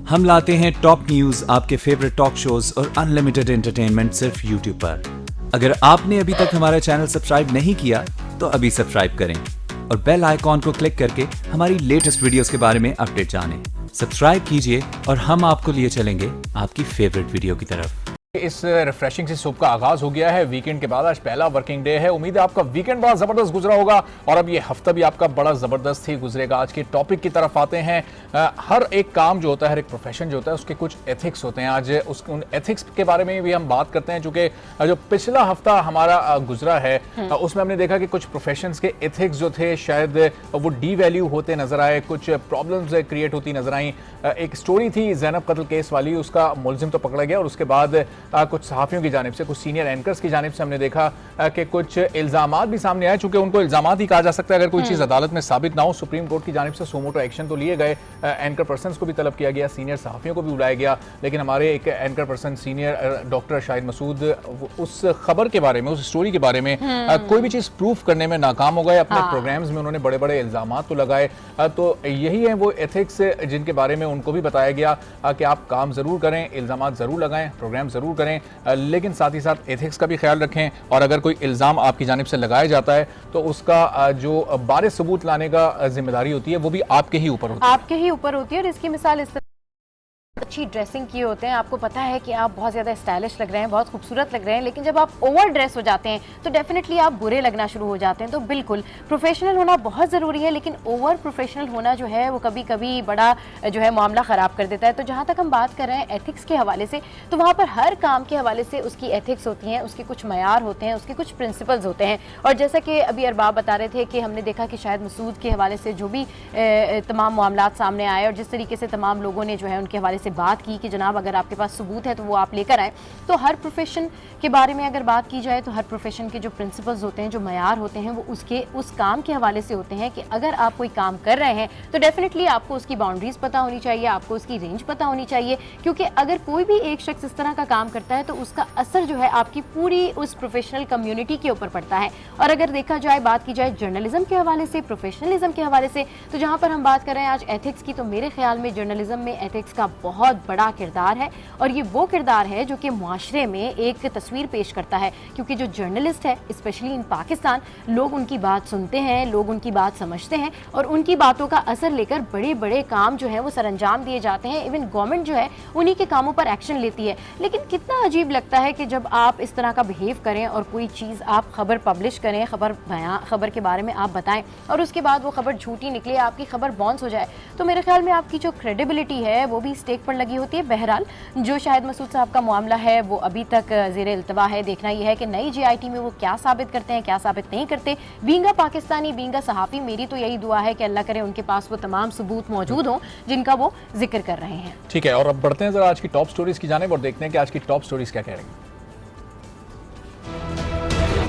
हम लाते हैं top news, आपके फेवरेट टॉक शोज और अनलिमिटेड एंटरटेनमेंट सिर्फ यूट्यूब पर। अगर आपने अभी तक हमारा चैनल सब्सक्राइब नहीं किया तो अभी सब्सक्राइब करें और बेल आइकॉन को क्लिक करके हमारी लेटेस्ट वीडियोस के बारे में अपडेट जानें। सब्सक्राइब कीजिए और हम आपको लिए चलेंगे आपकी फेवरेट वीडियो की तरफ। इस रिफ्रेशिंग सी सुबह का आगाज हो गया है। वीकेंड के बाद आज पहला वर्किंग डे है। उम्मीद है आपका वीकेंड बड़ा जबरदस्त गुजरा होगा और अब ये हफ्ता भी आपका बड़ा जबरदस्त ही गुजरेगा। आज के टॉपिक की तरफ आते हैं। हर एक काम जो होता है, हर एक प्रोफेशन जो होता है, उसके कुछ एथिक्स होते हैं। आज उन एथिक्स के बारे में भी हम बात करते हैं, चूंकि जो पिछला हफ्ता हमारा गुजरा है उसमें हमने देखा कि कुछ प्रोफेशंस के एथिक्स जो थे शायद वो डी वैल्यू होते नजर आए, कुछ प्रॉब्लम्स क्रिएट होती नजर आई। एक स्टोरी थी ज़ैनब कत्ल केस वाली, उसका मुलजिम तो पकड़ा गया और उसके बाद कुछ सहाफ़ियों की जानिब से, कुछ सीनियर एंकर्स की जानिब से हमने देखा कि कुछ इल्ज़ामात भी सामने आए। चूंकि उनको इल्ज़ामात ही कहा जा सकता है, अगर कोई चीज़ अदालत में साबित ना हो। सुप्रीम कोर्ट की जानिब से सुमोटो एक्शन तो लिए गए, एंकर पर्सनस को भी तलब किया गया, सीनियर सहाफ़ियों को भी बुलाया गया, लेकिन हमारे एक anchor person senior doctor Shahid Masood उस खबर के बारे में, उस स्टोरी के बारे में कोई भी चीज़ प्रूफ करने में नाकाम हो गए। अपने प्रोग्राम्स में उन्होंने बड़े बड़े इल्ज़ामात तो लगाए। तो यही है वो एथिक्स जिनके बारे में उनको भी बताया गया कि आप काम ज़रूर करें, इल्ज़ामात ज़रूर लगाएं, प्रोग्राम ज़रूर करें, लेकिन साथ ही साथ एथिक्स का भी ख्याल रखें। और अगर कोई इल्ज़ाम आपकी जानिब से लगाया जाता है तो उसका जो बारिश सबूत लाने का जिम्मेदारी होती है वो भी आपके ही ऊपर होती है। आपके ही ऊपर होती है। और इसकी मिसाल इस अच्छी ड्रेसिंग किए होते हैं, आपको पता है कि आप बहुत ज़्यादा स्टाइलिश लग रहे हैं, बहुत खूबसूरत लग रहे हैं, लेकिन जब आप ओवर ड्रेस हो जाते हैं तो डेफिनेटली आप बुरे लगना शुरू हो जाते हैं। तो बिल्कुल प्रोफेशनल होना बहुत ज़रूरी है, लेकिन ओवर प्रोफेशनल होना जो है वो कभी कभी बड़ा जो है मामला ख़राब कर देता है। तो जहाँ तक हम बात कर रहे हैं एथिक्स के हवाले से, तो वहाँ पर हर काम के हवाले से उसकी एथिक्स होती हैं, उसके कुछ मयार होते हैं, उसके कुछ प्रिंसिपल्स होते हैं। और जैसा कि अभी अरबाब बता रहे थे कि हमने देखा कि शाहिद मसूद के हवाले से जो भी तमाम मामलात सामने आए और जिस तरीके से तमाम लोगों ने जो है उनके हवाले से बात की कि जनाब अगर आपके पास सबूत है तो वो आप लेकर आए। तो हर प्रोफेशन के बारे में अगर बात की जाए तो हर प्रोफेशन के जो प्रिंसिपल्स होते हैं, जो मयार होते हैं, वो उसके उस काम के हवाले से होते हैं कि अगर आप कोई काम कर रहे हैं तो डेफिनेटली आपको उसकी बाउंड्रीज पता होनी चाहिए, आपको उसकी रेंज पता होनी चाहिए। क्योंकि अगर कोई भी एक शख्स इस तरह का काम करता है तो उसका असर जो है आपकी पूरी उस प्रोफेशनल कम्युनिटी के ऊपर पड़ता है। और अगर देखा जाए, बात की जाए जर्नलिज्म के हवाले से, प्रोफेशनलिज्म के हवाले से, तो जहाँ पर हम बात कर रहे हैं आज एथिक्स की, तो मेरे ख्याल में जर्नलिज्म में एथिक्स का बहुत बड़ा किरदार है। और ये वो किरदार है जो कि मुआशरे में एक तस्वीर पेश करता है। क्योंकि जो जर्नलिस्ट है, स्पेशली इन पाकिस्तान, लोग उनकी बात सुनते हैं, लोग उनकी बात समझते हैं और उनकी बातों का असर लेकर बड़े बड़े काम जो है वो सरअंजाम दिए जाते हैं। इवन गवर्नमेंट जो है उन्हीं के कामों पर एक्शन लेती है। लेकिन कितना अजीब लगता है कि जब आप इस तरह का बिहेव करें और कोई चीज़ आप खबर पब्लिश करें, खबर के बारे में आप बताएं और उसके बाद वो खबर झूठी निकले, आपकी खबर बाउंस हो जाए, तो मेरे ख्याल में आपकी जो क्रेडिबिलिटी है वो भी स्टेक पर लगी होती है। बहरहाल जो शाहिद मसूद साहब का मामला है वो अभी तक ज़ेरे इल्तवा है। देखना यह है कि नई JIT में वो क्या साबित करते हैं, क्या साबित नहीं करते। बींगा पाकिस्तानी, बींगा सहाफ़ी, मेरी तो यही दुआ है कि अल्लाह करे उनके पास वो तमाम सबूत मौजूद हों जिनका वो जिक्र कर रहे हैं। ठीक है, और अब बढ़ते हैं जरा आज की टॉप स्टोरीज की जानिब और देखते हैं कि आज की टॉप स्टोरीज क्या कह रही हैं।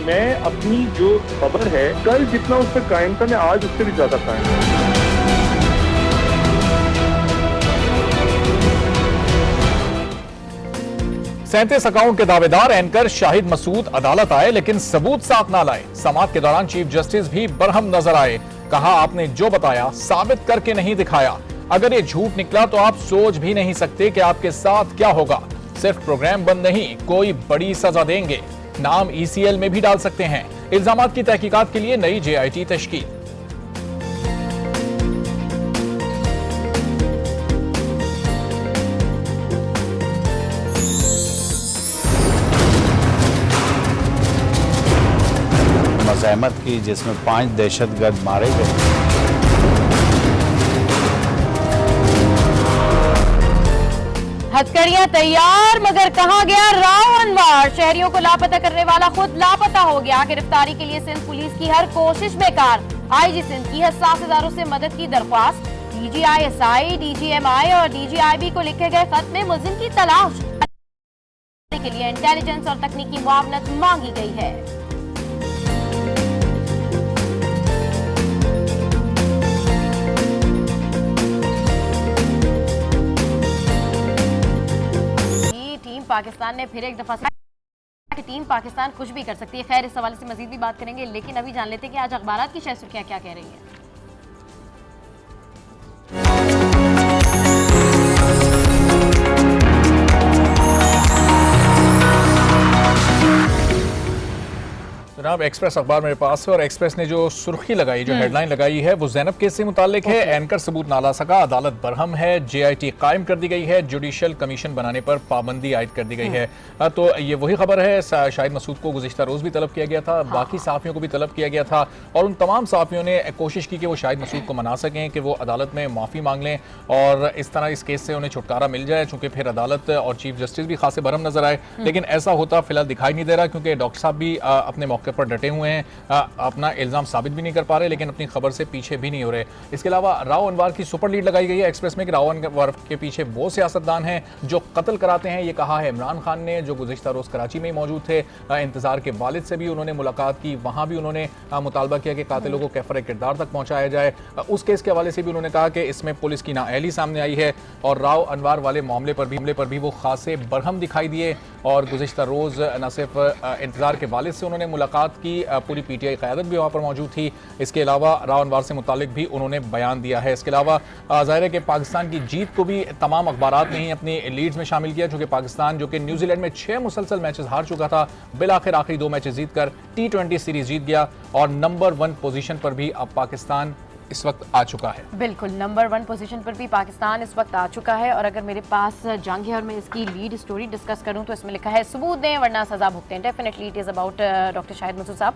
मैं अपनी जो खबर है, कल जितना उस पर कायम था मैं आज उससे भी ज्यादा कायम हूं। 37 अकाउंट के दावेदार एंकर शाहिद मसूद अदालत आए लेकिन सबूत साथ ना लाए। समाअत के दौरान चीफ जस्टिस भी बरहम नजर आए। कहा आपने जो बताया साबित करके नहीं दिखाया। अगर ये झूठ निकला तो आप सोच भी नहीं सकते कि आपके साथ क्या होगा। सिर्फ प्रोग्राम बंद नहीं, कोई बड़ी सजा देंगे। नाम ECL में भी डाल सकते हैं। इल्जामात की तहकीकात के लिए नई JIT तश्कील। मज़ाहमत की जिसमें 5 दहशतगर्द मारे गए। हथकड़ियां तैयार मगर कहां गया रावणवार। शहरियों को लापता करने वाला खुद लापता हो गया। गिरफ्तारी के लिए सिंध पुलिस की हर कोशिश बेकार। IG सिंध की हसास इदारों से मदद की दरख्वास्त। DGI-SI, DGMI और DGIB को लिखे गए खत में मुलजिम की तलाश के लिए इंटेलिजेंस और तकनीकी मुआवनत मांगी गई है। पाकिस्तान ने फिर एक दफा कि टीम पाकिस्तान कुछ भी कर सकती है। खैर, इस हवाले से मजीद भी बात करेंगे, लेकिन अभी जान लेते हैं कि आज अखबारात की शायद सुर्खियां क्या कह रही हैं। जनाब एक्सप्रेस अखबार मेरे पास है और एक्सप्रेस ने जो सुर्खी लगाई, जो हेडलाइन लगाई है वो जैनब केस से मुतालिक है। एंकर सबूत ना ला सका, अदालत बरहम है, JIT कायम कर दी गई है, जुडिशल कमीशन बनाने पर पाबंदी आयद कर दी गई है। तो ये वही खबर है। शाहिद मसूद को गुज़िश्ता रोज भी तलब किया गया था, बाकी सहाफ़ियों को भी तलब किया गया था और उन तमाम सहाफ़ियों ने कोशिश की कि वो शाहिद मसूद को मना सकें कि वो अदालत में माफ़ी मांग लें और इस तरह इस केस से उन्हें छुटकारा मिल जाए, चूंकि फिर अदालत और चीफ जस्टिस भी खासे बरहम नजर आए। लेकिन ऐसा होता फिलहाल दिखाई नहीं दे रहा, क्योंकि डॉक्टर साहब भी अपने मौके पर डटे हुए हैं, अपना इल्ज़ाम साबित भी नहीं कर पा रहे, लेकिन अपनी खबर से पीछे भी नहीं हो रहे। इसके अलावा राव अनवर की सुपर लीड लगाई गई है एक्सप्रेस में कि राव अनवर के पीछे वो सियासतदान हैं जो कत्ल कराते हैं। ये कहा है इमरान खान ने, जो गुज़िश्ता रोज़ कराची में ही मौजूद थे। इंतजार के वालिद से भी उन्होंने मुलाकात की, वहाँ भी उन्होंने मुतालबा किया कि कातिलों को कैफर किरदार तक पहुँचाया जाए। उस केस के हवाले से भी उन्होंने कहा कि इसमें पुलिस की नाअहली सामने आई है और राव अनवर वाले मामले पर भी वो खासे बरहम दिखाई दिए और गुज़िश्ता रोज़ न सिर्फ इंतजार के वालिद से उन्होंने मुलाकात की, पूरी PTI क़यादत भी वहाँ पर मौजूद थी। इसके अलावा राव अनवर से मुतालिक भी उन्होंने बयान दिया है। इसके अलावा ज़ाहिर है कि पाकिस्तान की जीत को भी तमाम अखबारात ने ही अपनी लीड्स में शामिल किया, चूँकि पाकिस्तान जो कि न्यूजीलैंड में 6 मुसलसल मैचेस हार चुका था, बिलाखिर आखिरी 2 मैचेस जीतकर T20 सीरीज जीत गया और नंबर 1 पोजीशन पर भी अब पाकिस्तान इस वक्त आ चुका है। बिल्कुल, नंबर 1 पोजीशन पर भी पाकिस्तान इस वक्त आ चुका है। और अगर मेरे पास जंग है और मैं इसकी लीड स्टोरी डिस्कस करूं तो इसमें लिखा है सबूत दें वरना सजा भुगतें। Definitely it is about doctor Shahid Masood साहब,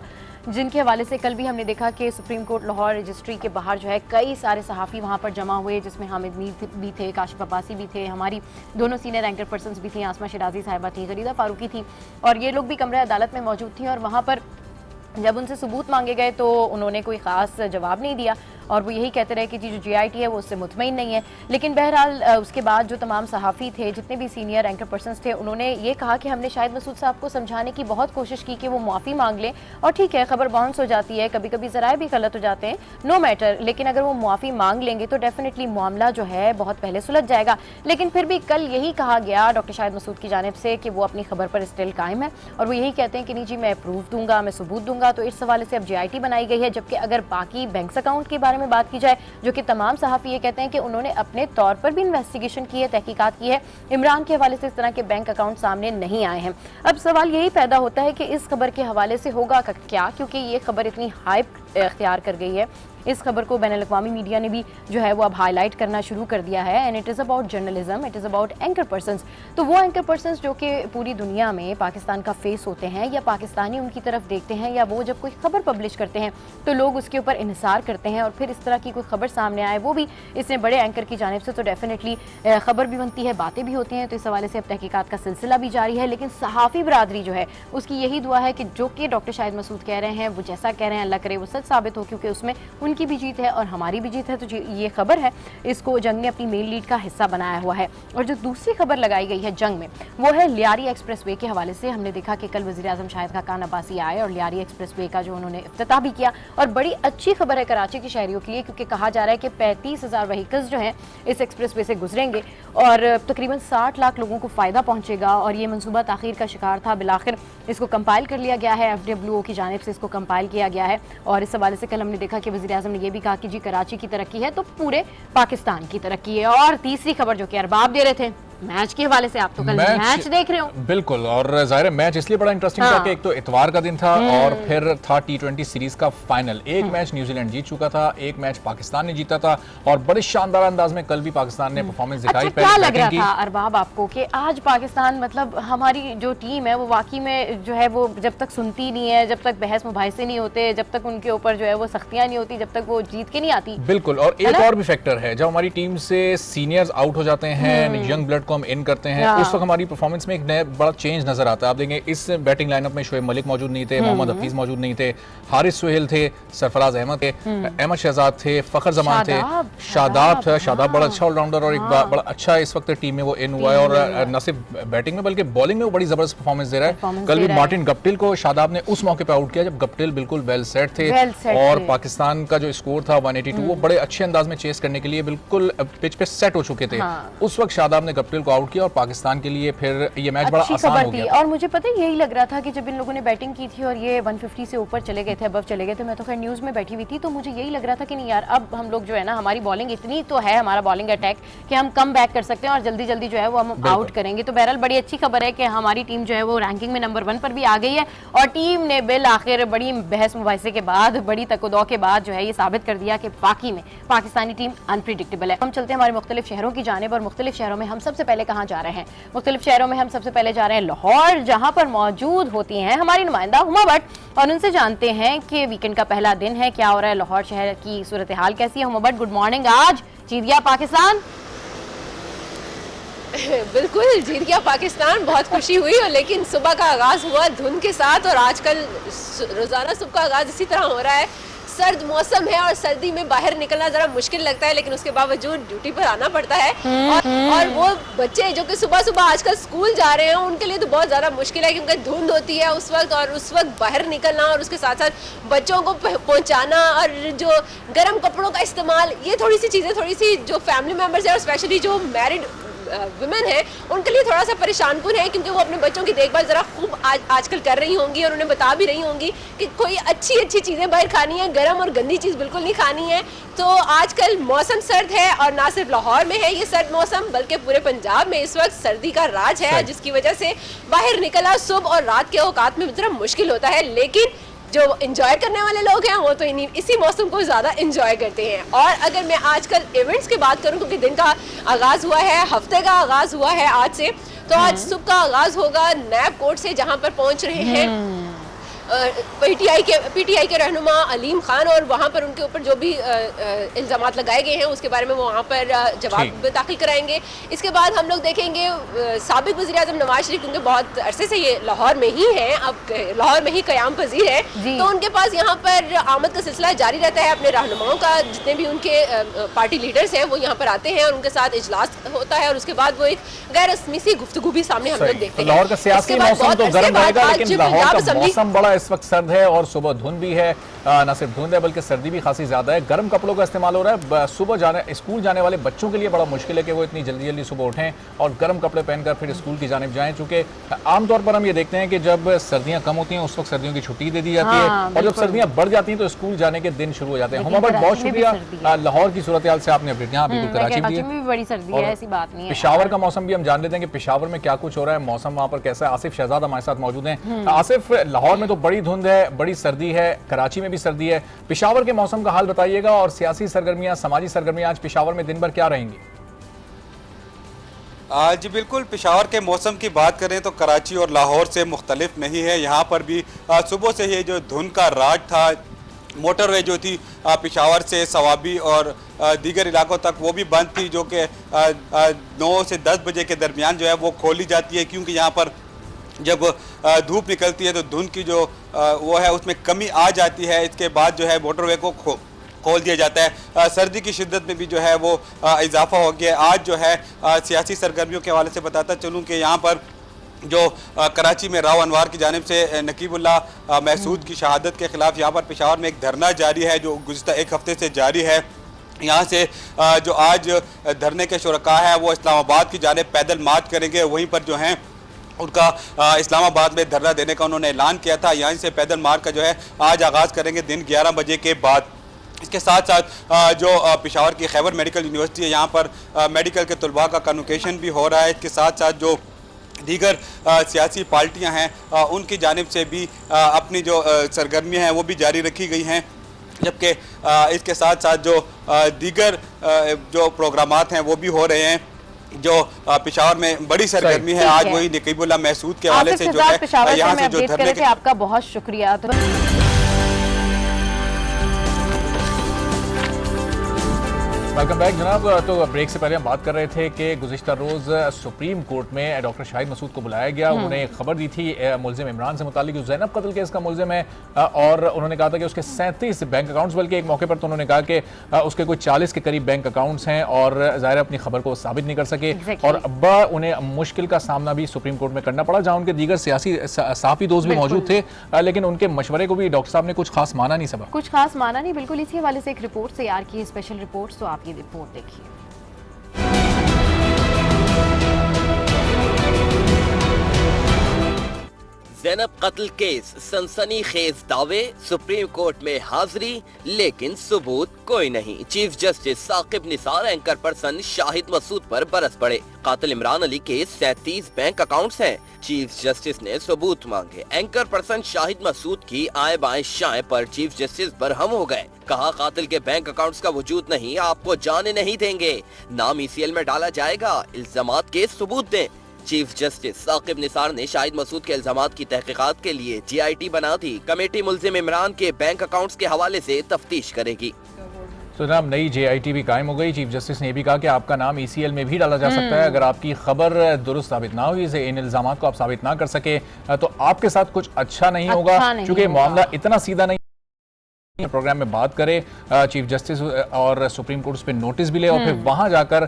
जिनके हवाले से कल भी हमने देखा कि सुप्रीम कोर्ट लाहौर रजिस्ट्री के बाहर जो है कई सारे सहाफ़ी वहाँ पर जमा हुए, जिसमें हामिद मीर भी थे, काशिफ अब्बासी भी थे, हमारी दोनों सीनियर एंकर पर्सनस भी थी, आसमा शिराजी साहिबा थी, गरीदा फारूकी थी और ये लोग भी कमरे अदालत में मौजूद थी। और वहाँ पर जब उनसे सबूत मांगे गए तो उन्होंने कोई ख़ास जवाब नहीं दिया और वो यही कहते रहे कि जी जो JIT है वो उससे मुतमईन नहीं है। लेकिन बहरहाल उसके बाद जो तमाम सहाफ़ी थे, जितने भी सीनियर एंकर पर्सनस थे, उन्होंने ये कहा कि हमने शाहिद मसूद साहब को समझाने की बहुत कोशिश की कि वो माफ़ी मांग लें और ठीक है खबर बाउंस हो जाती है, कभी कभी ज़राए भी गलत हो जाते हैं, नो मैटर, लेकिन अगर वो माफ़ी मांग लेंगे तो डेफिनेटली मामला जो है बहुत पहले सुलझ जाएगा। लेकिन फिर भी कल यही कहा गया डॉक्टर शाहिद मसूद की जानिब से कि वो अपनी खबर पर स्टिल कायम है और वो यही कहते हैं कि नहीं जी मैं प्रूफ दूंगा, मैं सबूत दूंगा। तो इस हवाले से अब JIT बनाई गई है। जबकि अगर बाकी बैंक अकाउंट के बारे में बात की जाए, जो कि तमाम सहाफ़ी ये कहते हैं कि उन्होंने अपने तौर पर भी इन्वेस्टिगेशन की है, तहकीकात की है, इमरान के हवाले से इस तरह के बैंक अकाउंट सामने नहीं आए हैं। अब सवाल यही पैदा होता है कि इस खबर के हवाले से होगा क्या, क्योंकि ये खबर इतनी हाइप इख्तियार कर गई है। इस खबर को बैनुल अक़वामी मीडिया ने भी जो है वो अब हाईलाइट करना शुरू कर दिया है। And it is about journalism, it is about anchor persons. तो वो एंकर पर्सनस जो कि पूरी दुनिया में पाकिस्तान का फेस होते हैं या पाकिस्तानी उनकी तरफ देखते हैं, या वो जब कोई खबर पब्लिश करते हैं तो लोग उसके ऊपर इन्हिसार करते हैं और फिर इस तरह की कोई खबर सामने आए, वो भी इसने बड़े एंकर की जानिब से, तो डेफिनेटली खबर भी बनती है, बातें भी होती हैं। तो इस हवाले से अब तहकीकात का सिलसिला भी जारी है। लेकिन सहाफ़ी बरादरी जो है उसकी यही दुआ है कि जो कि डॉक्टर शाहिद मसूद कह रहे हैं वो जैसा कह रहे हैं अल्लाह करे वो सच साबित हो, क्योंकि उसमें उनकी भी जीत है और हमारी भी जीत है। तो ये खबर है, इसको जंग ने अपनी मेन लीड का हिस्सा बनाया हुआ है। और जो दूसरी खबर लगाई गई है जंग में वो है लियारी एक्सप्रेसवे के हवाले से। हमने देखा कि कल वज़ीर आज़म शाहिद खाकान अब्बासी आए और लियारी एक्सप्रेसवे का जो उन्होंने इफ्तिताह भी किया और बड़ी अच्छी खबर है कराची के शहरियों के लिए, क्योंकि कहा जा रहा है कि 35,000 व्हीकल्स जो हैं इस एक्सप्रेसवे से गुजरेंगे और तकरीबन 60 लाख लोगों को फ़ायदा पहुँचेगा। और ये मनसूबा ताख़ीर का शिकार था, बिलाखिर इसको कंपाइल कर लिया गया है, FWO की जानिब से इसको कंपाइल किया गया है। और इस हवाले से कल हमने देखा कि वज़ीर आज़म ने यह भी कहा कि जी कराची की तरक्की है तो पूरे पाकिस्तान की तरक्की है। और तीसरी खबर जो कि अरबाब दे रहे थे मैच के हवाले से, आप तो कल मैच देख रहे हो। बिल्कुल, और जाहिर है मैच इसलिए बड़ा इंटरेस्टिंग था कि एक तो इतवार का दिन था और फिर था T20 सीरीज का फाइनल। एक मैच न्यूजीलैंड जीत चुका था, एक मैच पाकिस्तान ने जीता था और बड़े शानदार अंदाज में कल भी पाकिस्तान ने परफॉर्मेंस दिखाई। अच्छा, क्या लग रहा था अरबाब आपको कि आज पाकिस्तान, मतलब हमारी जो टीम है वो वाकई में जो है वो जब तक सुनती नहीं है, जब तक बहस मुबाहिसे नहीं होते, जब तक उनके ऊपर जो है वो सख्तियां नहीं होती, जब तक वो जीत के नहीं आती। बिल्कुल, और एक और भी फैक्टर है, जब हमारी टीम से सीनियर्स आउट हो जाते हैं, यंग ब्लड को हम इन करते हैं, उस वक्त हमारी परफॉर्मेंस में एक नया बड़ा चेंज नजर आता है। आप देखेंगे इस बैटिंग लाइनअप में शोएब मलिक मौजूद नहीं थे, मोहम्मद हफीज मौजूद नहीं थे, हारिस सुहेल थे, सरफराज अहमद थे, अहमद शहजाद थे, फखर जमान थे, शादाब था। शादाब बड़ा अच्छा ऑलराउंडर और एक बड़ा अच्छा इस वक्त टीम में वो इन हुआ है और न सिर्फ बैटिंग में बल्कि बॉलिंग में वो बड़ी जबरदस्त परफॉर्मेंस दे रहा है। कल भी मार्टिन गप्टिल को शादाब ने उस मौके पर आउट किया जब गप्टिल बिल्कुल वेल सेट थे और पाकिस्तान का जो स्कोर था 182 वो बड़े अच्छे अंदाज में चेस करने के लिए बिल्कुल पिच पे सेट हो चुके थे। उस वक्त शादाब ने गप्टिल ऑस्ट्रेलिया को आउट किया और पाकिस्तान के लिए फिर ये मैच बड़ा अच्छी आसान खबर हो थी। गया। और मुझे पता है यही लग रहा था कि जब इन लोगों ने बैटिंग की थी और ये 150 से ऊपर चले गए थे, अबव चले गए थे, मैं तो खैर न्यूज़ में बैठी हुई थी, तो मुझे यही लग रहा था कि नहीं यार, अब हम लोग जो है ना, हमारी बॉलिंग इतनी तो है, हमारा बॉलिंग अटैक, कि हम कम बैक कर सकते हैं और जल्दी जल्दी जो है वो हम आउट करेंगे। तो बहरहाल बड़ी अच्छी खबर है कि हमारी टीम जो है वो रैंकिंग में नंबर 1 पर भी आ गई है और टीम ने बिल आखिर बड़ी बहस मुबाहिसे के बाद, बड़ी तकदौ के बाद जो है ये साबित कर दिया कि वाकई में पाकिस्तानी टीम अनप्रिडिक्टेबल है। हम चलते हैं हमारे मुख्तलिफ शहरों की जानिब और मुख्तलिफ शहरों में हम सबसे पहले कहाँ जा रहे हैं? मुख्तलिफ शहरों में हम सबसे पहले जा रहे हैं लाहौर, जहाँ पर मौजूद होती हैं हमारी नुमाइंदा हुमा भट्ट और उनसे जानते हैं कि वीकेंड का पहला दिन है, क्या हो रहा है लाहौर शहर की सूरत हाल कैसी है? Huma Bhatt, good morning. आज जीत गया पाकिस्तान? बिल्कुल जीत गया पाकिस्तान, बहुत खुशी हुई। और लेकिन सुबह का आगाज हुआ धुंध के साथ और आजकल रोजाना सुबह का आगाज इसी तरह हो रहा है। सर्द मौसम है और सर्दी में बाहर निकलना जरा मुश्किल लगता है, लेकिन उसके बावजूद ड्यूटी पर आना पड़ता है। और वो बच्चे जो कि सुबह सुबह आजकल स्कूल जा रहे हैं उनके लिए तो बहुत ज़्यादा मुश्किल है, क्योंकि धुंध होती है उस वक्त, और उस वक्त बाहर निकलना और उसके साथ साथ बच्चों को पहुंचाना और जो गर्म कपड़ों का इस्तेमाल, ये थोड़ी सी चीज़ें, थोड़ी सी जो फैमिली मेम्बर्स हैं और स्पेशली जो मैरिड वुमेन है उनके लिए थोड़ा सा परेशानकुन है, क्योंकि वो अपने बच्चों की देखभाल ज़रा खूब आजकल कर रही होंगी और उन्हें बता भी रही होंगी कि कोई अच्छी अच्छी चीज़ें बाहर खानी है, गर्म और गंदी चीज़ बिल्कुल नहीं खानी है। तो आजकल मौसम सर्द है और ना सिर्फ लाहौर में है ये सर्द मौसम, बल्कि पूरे पंजाब में इस वक्त सर्दी का राज है, जिसकी वजह से बाहर निकलना सुबह और रात के औकात में ज़रा मुश्किल होता है। लेकिन जो इंजॉय करने वाले लोग हैं वो तो इसी मौसम को ज़्यादा इंजॉय करते हैं। और अगर मैं आजकल इवेंट्स की बात करूं, क्योंकि दिन का आगाज़ हुआ है, हफ्ते का आगाज़ हुआ है आज से, तो आज सुबह का आगाज़ होगा नैब कोर्ट से, जहां पर पहुंच रहे हैं पीटीआई के रहनुमा अलीम खान, और वहाँ पर उनके ऊपर जो भी इल्ज़ामात लगाए गए हैं उसके बारे में वो वहाँ पर जवाब दाखिल कराएंगे। इसके बाद हम लोग देखेंगे साबिक वज़ीर आज़म नवाज शरीफ, क्योंकि बहुत अरसे से ये लाहौर में ही हैं, अब लाहौर में ही क़याम पजीर है, तो उनके पास यहाँ पर आमद का सिलसिला जारी रहता है। अपने रहनुमाओं का, जितने भी उनके पार्टी लीडर्स हैं वो यहाँ पर आते हैं और उनके साथ इजलास होता है और उसके बाद वो एक गैर रस्मी सी गुफ्तगू भी सामने हम लोग देखते हैं। लाहौर का सियासी मौसम तो गर्म रहेगा, लेकिन लाहौर का मौसम बड़ा इस वक्त सर्द है और सुबह धुंध भी है, न सिर्फ धुंध है बल्कि सर्दी भी खासी ज्यादा है। गर्म कपड़ों का इस्तेमाल हो रहा है। सुबह स्कूल जाने वाले बच्चों के लिए बड़ा मुश्किल है कि वो इतनी जल्दी जल्दी सुबह उठें और गर्म कपड़े पहनकर फिर स्कूल की जानिब जाएं, चूंकि आमतौर पर हम ये देखते हैं कि जब सर्दियां कम होती हैं उस वक्त सर्दियों की छुट्टी दे दी जाती है और जब सर्दियां बढ़ जाती हैं तो स्कूल जाने के दिन शुरू हो जाते हैं। हुमा भट्ट, बहुत शुक्रिया लाहौर की सूरत हाल से आपने अपडेट। यहाँ बिल्कुल कराची में भी बड़ी सर्दी है, ऐसी बात नहीं है। पेशावर का मौसम भी हम जान लेते हैं कि पेशावर में क्या कुछ हो रहा है, मौसम वहाँ पर कैसा है। आसिफ शहजाद हमारे साथ मौजूद हैं। आसिफ, लाहौर में तो बड़ी धुंध है, बड़ी सर्दी है, कराची में भी सर्दी है, पेशावर के मौसम का हाल बताइएगा और सियासी सरगर्मियां, समाजी सरगर्मियां आज पेशावर में दिन भर क्या रहेंगी? जी बिल्कुल, पेशावर के मौसम की बात करें तो कराची और लाहौर से मुख्तलिफ नहीं है। यहाँ पर भी सुबह से ही जो धुंध का राज था, मोटरवे जो थी पेशावर से सवाबी और दीगर इलाकों तक वो भी बंद थी, जो कि 9 से 10 बजे के दरमियान जो है वो खोली जाती है, क्योंकि यहाँ पर जब धूप निकलती है तो धुंध की जो वो है उसमें कमी आ जाती है। इसके बाद जो है मोटरवे को खोल दिया जाता है। सर्दी की शिद्दत में भी जो है वो इजाफा हो गया। आज जो है सियासी सरगर्मियों के हवाले से बताता चलूँ कि यहाँ पर जो कराची में राव अनवार की जानिब से नकीबुल्लाह महसूद की शहादत के खिलाफ यहाँ पर पेशावर में एक धरना जारी है, जो गुज़िश्ता एक हफ्ते से जारी है। यहाँ से जो आज धरने के शुरका है वो इस्लामाबाद की जानिब पैदल मार्च करेंगे। वहीं पर जो हैं उनका इस्लामाबाद में धरना देने का उन्होंने ऐलान किया था। यहाँ से पैदल मार्च का जो है आज आगाज़ करेंगे दिन 11 बजे के बाद। इसके साथ साथ जो पेशावर की खैबर मेडिकल यूनिवर्सिटी है, यहाँ पर मेडिकल के तलबा का कन्वोकेशन भी हो रहा है। इसके साथ साथ जो दीगर सियासी पार्टियां हैं उनकी जानिब से भी अपनी जो सरगर्मियां हैं वो भी जारी रखी गई हैं, जबकि इसके साथ साथ जो दीगर जो प्रोग्रामात हैं वो भी हो रहे हैं। जो पेशावर में बड़ी सरगर्मी है आज वही नकीबुल्लाह महसूद के हवाले से जो है यहाँ से जो धरने के आपका बहुत शुक्रिया। वेलकम बैक जनाब। तो ब्रेक से पहले हम बात कर रहे थे कि गुज़िश्ता रोज़ सुप्रीम कोर्ट में डॉक्टर शाहिद मसूद को बुलाया गया। उन्होंने एक खबर दी थी मुल्ज़िम इमरान से मुतालिक, जो ज़ैनब कत्ल केस का मुल्ज़िम है, और उन्होंने कहा था कि उसके 37 बैंक अकाउंट्स, बल्कि एक मौके पर तो उन्होंने कहा कि उसके कोई 40 के करीब बैंक अकाउंट्स हैं और ज़ाहिर अपनी खबर को साबित नहीं कर सके। और अब उन्हें मुश्किल का सामना भी सुप्रीम कोर्ट में करना पड़ा, जहाँ उनके दीगर सियासी सहाफ़ी दोस्त भी मौजूद थे, लेकिन उनके मशवरे को भी डॉक्टर साहब ने कुछ खास माना नहीं। सब कुछ खास माना नहीं, बिल्कुल। इसी हवाले से एक रिपोर्ट तैयार की, स्पेशल रिपोर्ट, तो आप ये रिपोर्ट देखिए। जैनब कत्ल केस, सनसनीखेज दावे, सुप्रीम कोर्ट में हाजिरी लेकिन सबूत कोई नहीं। Chief justice Saqib Nisar anchor person Shahid Masood पर बरस पड़े। कातिल इमरान अली के 37 बैंक अकाउंट्स हैं। चीफ जस्टिस ने सबूत मांगे। एंकर पर्सन शाहिद मसूद की आए बाएं शाएं पर चीफ जस्टिस बरहम हो गए। कहा कातिल के बैंक अकाउंट्स का वजूद नहीं, आपको जाने नहीं देंगे, नाम ECL में डाला जाएगा, इल्जामात के सबूत दें। चीफ जस्टिस साकिब निसार ने शाहिद मसूद के इल्जामात की तहकीकात के लिए GIT बना दी। कमेटी मुल्जिम इमरान के बैंक अकाउंट्स के हवाले से तफ्तीश करेगी। तो जनाब नई JIT भी कायम हो गई। चीफ जस्टिस ने ये भी कहा कि आपका नाम ECL में भी डाला जा सकता है अगर आपकी खबर दुरुस्त साबित ना हुई, इन इल्जामात को आप साबित ना कर सके तो आपके साथ कुछ अच्छा नहीं होगा, क्योंकि मामला इतना सीधा नहीं। प्रोग्राम में बात करें, चीफ जस्टिस और सुप्रीम कोर्ट उस पे नोटिस भी ले और फिर वहां जाकर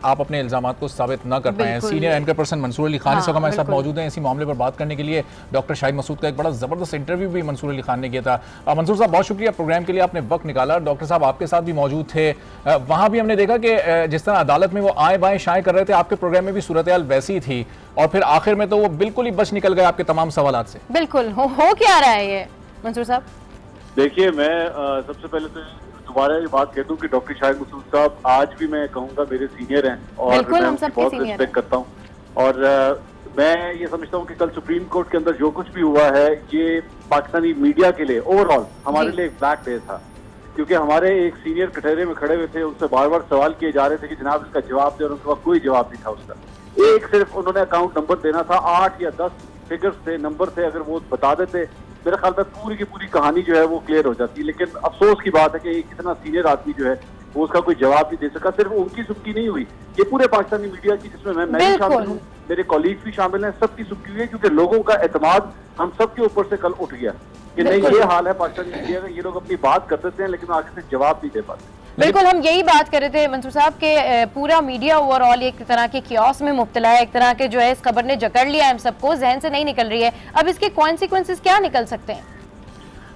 आप अपने इल्जामात को साबित न कर पाए। Senior anchor person Mansoor Ali Khan इस वक्त हमारे साथ मौजूद हैं इसी मामले पर बात करने के लिए। डॉक्टर शाहिद मसूद का एक बड़ा जबरदस्त इंटरव्यू भी मंसूर अली खान ने किया था। मंसूर साहब बहुत शुक्रिया प्रोग्राम के लिए, आपने वक्त निकाला। डॉक्टर साहब आपके साथ भी मौजूद थे, वहां भी हमने देखा कि जिस तरह अदालत में वो आए बाएं शाएं कर रहे थे, आपके प्रोग्राम में भी सूरत हाल वैसी थी और फिर आखिर में तो वो बिल्कुल ही बच निकल गए आपके तमाम सवालात से। बिल्कुल हो क्या रहा है ये मंसूर साहब? देखिए, मैं सबसे पहले तो दोबारा ये बात कह दूं कि डॉक्टर शाहिद मसूद साहब आज भी मैं कहूंगा मेरे सीनियर हैं और मैं उनकी बहुत रिस्पेक्ट करता हूं। और मैं ये समझता हूं कि कल सुप्रीम कोर्ट के अंदर जो कुछ भी हुआ है ये पाकिस्तानी मीडिया के लिए ओवरऑल हमारे लिए एक ब्लैक डे था, क्योंकि हमारे एक सीनियर कटहरे में खड़े हुए थे, उनसे बार बार सवाल किए जा रहे थे कि जनाब इसका जवाब दे, और उनके पास कोई जवाब नहीं था उसका। एक सिर्फ उन्होंने अकाउंट नंबर देना था, 8 या 10 फिगर्स थे, नंबर थे, अगर वो बता देते मेरे ख्याल में पूरी की पूरी कहानी जो है वो क्लियर हो जाती है। लेकिन अफसोस की बात है कि एक इतना सीनियर आदमी जो है वो उसका कोई जवाब नहीं दे सका। सिर्फ उनकी सुबकी नहीं हुई, ये पूरे पाकिस्तानी मीडिया की, जिसमें मैं भी शामिल हूँ, मेरे कॉलीग्स भी शामिल हैं, सबकी सुबकी हुई है, क्योंकि लोगों का एतमाद हम सबके ऊपर से कल उठ गया कि नहीं, ये हाल है पाकिस्तानी मीडिया का, ये लोग अपनी बात कर देते हैं लेकिन आगे से जवाब नहीं दे पाते। बिल्कुल, हम यही बात कर रहे थे मंसूर साहब के पूरा मीडिया ओवरऑल एक तरह के कियोस में मुब्तला है, एक तरह के जो है इस खबर ने जकड़ लिया है हम सबको, जहन से नहीं निकल रही है। अब इसके कॉन्सिक्वेंसेस क्या निकल सकते हैं?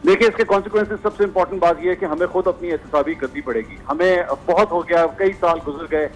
देखिए, इसके कॉन्सिक्वेंसेस सबसे इंपॉर्टेंट बात यह है कि हमें खुद अपनी एहतसाबी करनी पड़ेगी। हमें बहुत हो गया, कई साल गुजर गए,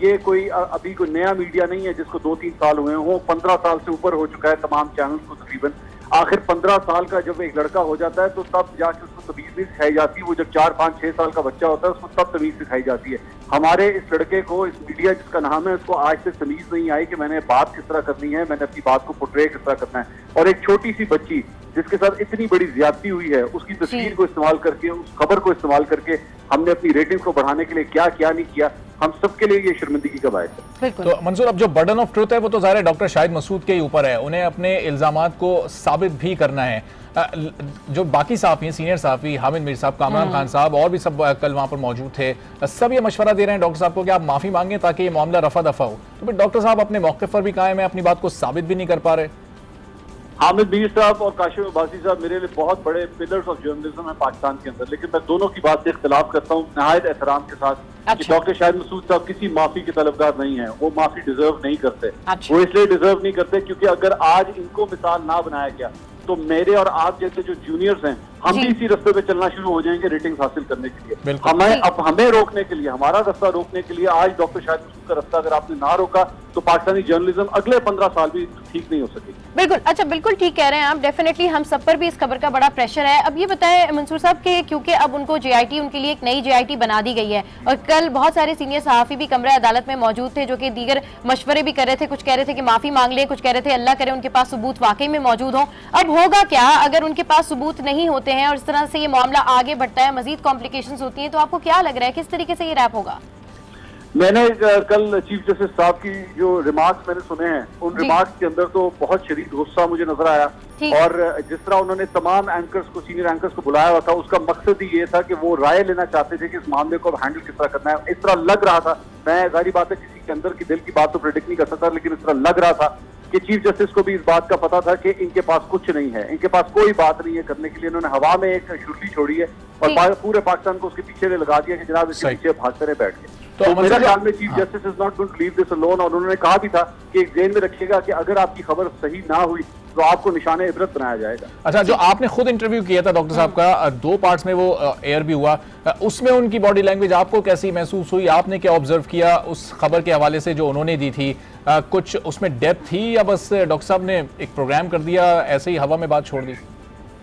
ये कोई अभी कोई नया मीडिया नहीं है जिसको 2-3 साल हुए हों, 15 साल से ऊपर हो चुका है तमाम चैनल्स को तकरीबन। आखिर 15 साल का जब एक लड़का हो जाता है तो तब जाके उसको तमीज नहीं सिखाई जाती, वो जब 4-5-6 साल का बच्चा होता है उसको तब तमीज सिखाई जाती है। हमारे इस लड़के को, इस मीडिया जिसका नाम है, उसको आज तक तमीज नहीं आई कि मैंने बात किस तरह करनी है, मैंने अपनी बात को पोर्ट्रे किस तरह करना है। और एक छोटी सी बच्ची जिसके साथ इतनी बड़ी ज्यादती हुई है, उसकी तस्वीर को इस्तेमाल करके, उस खबर को इस्तेमाल करके हमने अपनी रेटिंग को बढ़ाने के लिए क्या क्या नहीं किया, हम सबके लिए ये शर्मिंदगी का बायस है। तो मंसूर, अब जो बर्डन ऑफ ट्रुथ है वो तो ज़ाहिर है डॉक्टर शाहिद मसूद के ऊपर है, उन्हें अपने इल्जामात को साबित भी करना है। जो बाकी साहफी हैं, सीनियर साहफी हामिद मीर साहब, कामरान खान साहब और भी सब कल वहाँ पर मौजूद थे, सब ये मशवरा दे रहे हैं डॉक्टर साहब को कि आप माफ़ी मांगें ताकि ये मामला रफा दफा हो। तो फिर डॉक्टर साहब अपने मौके पर भी कायम है, अपनी बात को साबित भी नहीं कर पा रहे। हामिद मीर साहब और काशिफ अब्बासी साहब मेरे लिए बहुत बड़े पिलर्स ऑफ जर्नलिज्म है पाकिस्तान के अंदर, लेकिन मैं दोनों की बात से इख्तलाफ करता हूँ नहायत एहतराम के साथ कि डॉक्टर शाहिद मसूद साहब किसी माफी के तलबगार नहीं है, वो माफी डिजर्व नहीं करते। वो इसलिए डिजर्व नहीं करते क्योंकि अगर आज इनको मिसाल ना बनाया गया तो मेरे और आप जैसे जो जूनियर्स हैं हम भी इसी रास्ते पे चलना शुरू हो जाएंगे रेटिंग्स हासिल करने के लिए। हमें रोकने के लिए, हमारा रास्ता रोकने के लिए आज डॉक्टर शाहिद मसूद का रास्ता अगर आपने ना रोका तो पाकिस्तानी जर्नलिज्म अगले 15 साल भी ठीक नहीं हो सकेगी। बिल्कुल, अच्छा बिल्कुल ठीक कह रहे हैं आप, डेफिनेटली हम सब पर भी इस खबर का बड़ा प्रेशर है। अब ये बताएं मंसूर साहब के, क्योंकि अब उनको JIT, उनके लिए एक नई JIT बना दी गई है और कल बहुत सारे सीनियर सहाफ़ी भी कमरे अदालत में मौजूद थे जो कि दीगर मशवरे भी कर रहे थे, कुछ कह रहे थे कि माफी मांग ले, कुछ कह रहे थे अल्लाह करे उनके पास सबूत वाकई में मौजूद हो। अब होगा क्या अगर उनके पास सबूत नहीं होते हैं और इस तरह से ये मामला आगे बढ़ता है, मजीद कॉम्प्लिकेशंस होती हैं, तो आपको क्या लग रहा है किस तरीके से ये रैप होगा? मैंने कल चीफ जस्टिस साहब की जो रिमार्क्स मैंने सुने हैं, उन रिमार्क्स के अंदर तो बहुत शदीद गुस्सा मुझे नजर आया और जिस तरह उन्होंने तमाम एंकर्स को, सीनियर एंकर्स को बुलाया हुआ था, उसका मकसद ही ये था कि वो राय लेना चाहते थे कि इस मामले को हैंडल किस तरह करना है। इस तरह लग रहा था, मैं जाहिर बात है किसी के अंदर की दिल की बात तो प्रेडिक्ट नहीं कर सकता, लेकिन इस तरह लग रहा था कि चीफ जस्टिस को भी इस बात का पता था कि इनके पास कुछ नहीं है, इनके पास कोई बात नहीं है करने के लिए। इन्होंने हवा में एक शुरुआत छोड़ी है और पूरे पाकिस्तान को उसके पीछे लगा दिया कि जनाब इसके पीछे भागते रहे बैठ के। तो मेरे ख्याल में chief justice is not going to leave this alone, और उन्होंने कहा भी था कि एक जेल में रखिएगा कि अगर आपकी खबर सही ना हुई तो आपको निशान इबरत बनाया जाएगा। अच्छा, जो आपने खुद इंटरव्यू किया था डॉक्टर साहब का, 2 पार्ट्स में वो एयर भी हुआ, उसमें उनकी बॉडी लैंग्वेज आपको कैसी महसूस हुई? आपने क्या ऑब्जर्व किया उस खबर के हवाले से जो उन्होंने दी थी? कुछ उसमें डेप्थ थी या बस डॉक्टर साहब ने एक प्रोग्राम कर दिया, ऐसे ही हवा में बात छोड़ दी?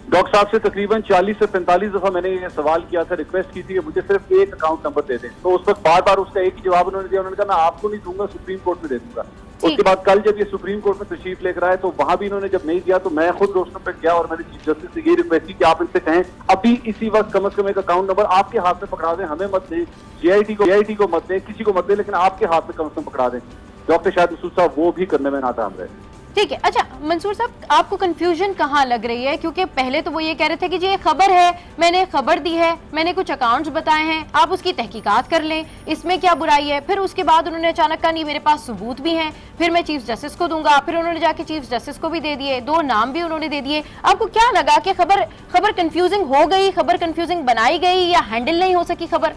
डॉक्टर साहब से तकरीबन 40 से 45 दफा मैंने ये सवाल किया था, रिक्वेस्ट की थी कि मुझे सिर्फ एक अकाउंट नंबर दे दें, तो उस वक्त बार बार उसका एक ही जवाब उन्होंने दिया। उन्होंने कहा मैं आपको नहीं दूंगा, सुप्रीम कोर्ट में दे दूंगा। उसके बाद कल जब ये सुप्रीम कोर्ट में तशरीफ लेकर आए तो वहां भी इन्होंने जब नहीं दिया, तो मैं खुद दोस्तों पे गया और मैंने चीफ जस्टिस से ये रिक्वेस्ट की कि आप इनसे कहें अभी इसी वक्त कम से कम एक अकाउंट नंबर आपके हाथ में पकड़ा दें, हमें मत दें, जीआईटी को मत दें, किसी को मत दें, लेकिन आपके हाथ में कम से कम पकड़ा दें। डॉक्टर शाहिद मसूद साहब वो भी करने में नाकाम रहे। ठीक है। अच्छा मंसूर साहब, आपको कंफ्यूजन कहाँ लग रही है? क्योंकि पहले तो वो ये कह रहे थे कि जी ये खबर है, मैंने खबर दी है, मैंने कुछ अकाउंट्स बताए हैं, आप उसकी तहकीकात कर लें, इसमें क्या बुराई है। फिर उसके बाद उन्होंने अचानक कहा नहीं मेरे पास सबूत भी हैं, फिर मैं चीफ जस्टिस को दूंगा, फिर उन्होंने जाके चीफ जस्टिस को भी दे दिए, 2 नाम भी उन्होंने दे दिए। आपको क्या लगा कि खबर कंफ्यूजिंग हो गई, खबर कंफ्यूजिंग बनाई गई या हैंडल नहीं हो सकी खबर?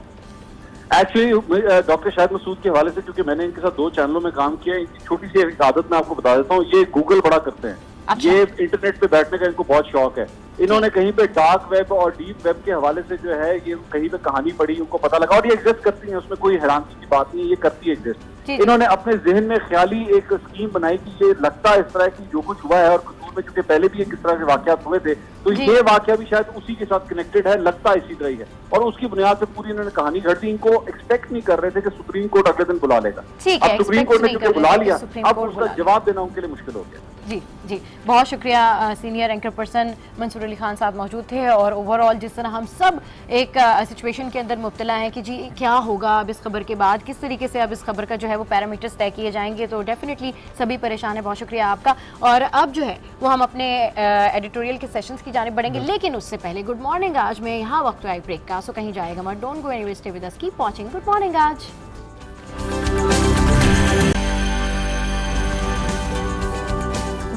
एक्चुअली डॉक्टर शाहिद मसूद के हवाले से, क्योंकि मैंने इनके साथ 2 चैनलों में काम किया, इनकी छोटी सी एक आदत मैं आपको बता देता हूँ, ये गूगल बड़ा करते हैं। अच्छा। ये इंटरनेट पे बैठने का इनको बहुत शौक है। इन्होंने कहीं पे डार्क वेब और डीप वेब के हवाले से जो है ये कहीं पे कहानी पढ़ी, उनको पता लगा और ये एग्जिस्ट करती है, उसमें कोई हैरानी की बात नहीं है, ये करती है एग्जिस्ट। इन्होंने अपने जहन में ख्याली एक स्कीम बनाई कि ये लगता है इस तरह की जो कुछ हुआ है, और कसूर में क्योंकि पहले भी किस तरह के वाकयात हुए थे, तो ये वाकया भी शायद उसी के साथ कनेक्टेड है, लगता है इसी तरह ही है, और उसकी बुनियाद पे पूरी इन्होंने कहानी घड़ दी। इनको एक्सपेक्ट नहीं कर रहे थे कि सुप्रीम कोर्ट अगले दिन बुला लेगा। अब सुप्रीम कोर्ट ने चूंकि बुला लिया, अब उसका जवाब देना उनके लिए मुश्किल हो गया। जी जी, बहुत शुक्रिया। Senior anchor person Mansoor Ali Khan sahab मौजूद थे, और ओवरऑल जिस तरह हम सब एक सिचुएशन के अंदर मुब्तला हैं कि जी क्या होगा अब इस खबर के बाद, किस तरीके से अब इस खबर का जो है वो पैरामीटर्स तय किए जाएंगे, तो डेफिनेटली सभी परेशान है। बहुत शुक्रिया आपका। और अब जो है वो हम अपने एडिटोरियल के सेशंस की जानिब बढ़ेंगे, लेकिन उससे पहले गुड मॉर्निंग आज में यहाँ वक्त आई ब्रेक का, सो कहीं जाएगा मत, don't go anywhere, stay with us, keep watching good morning आज।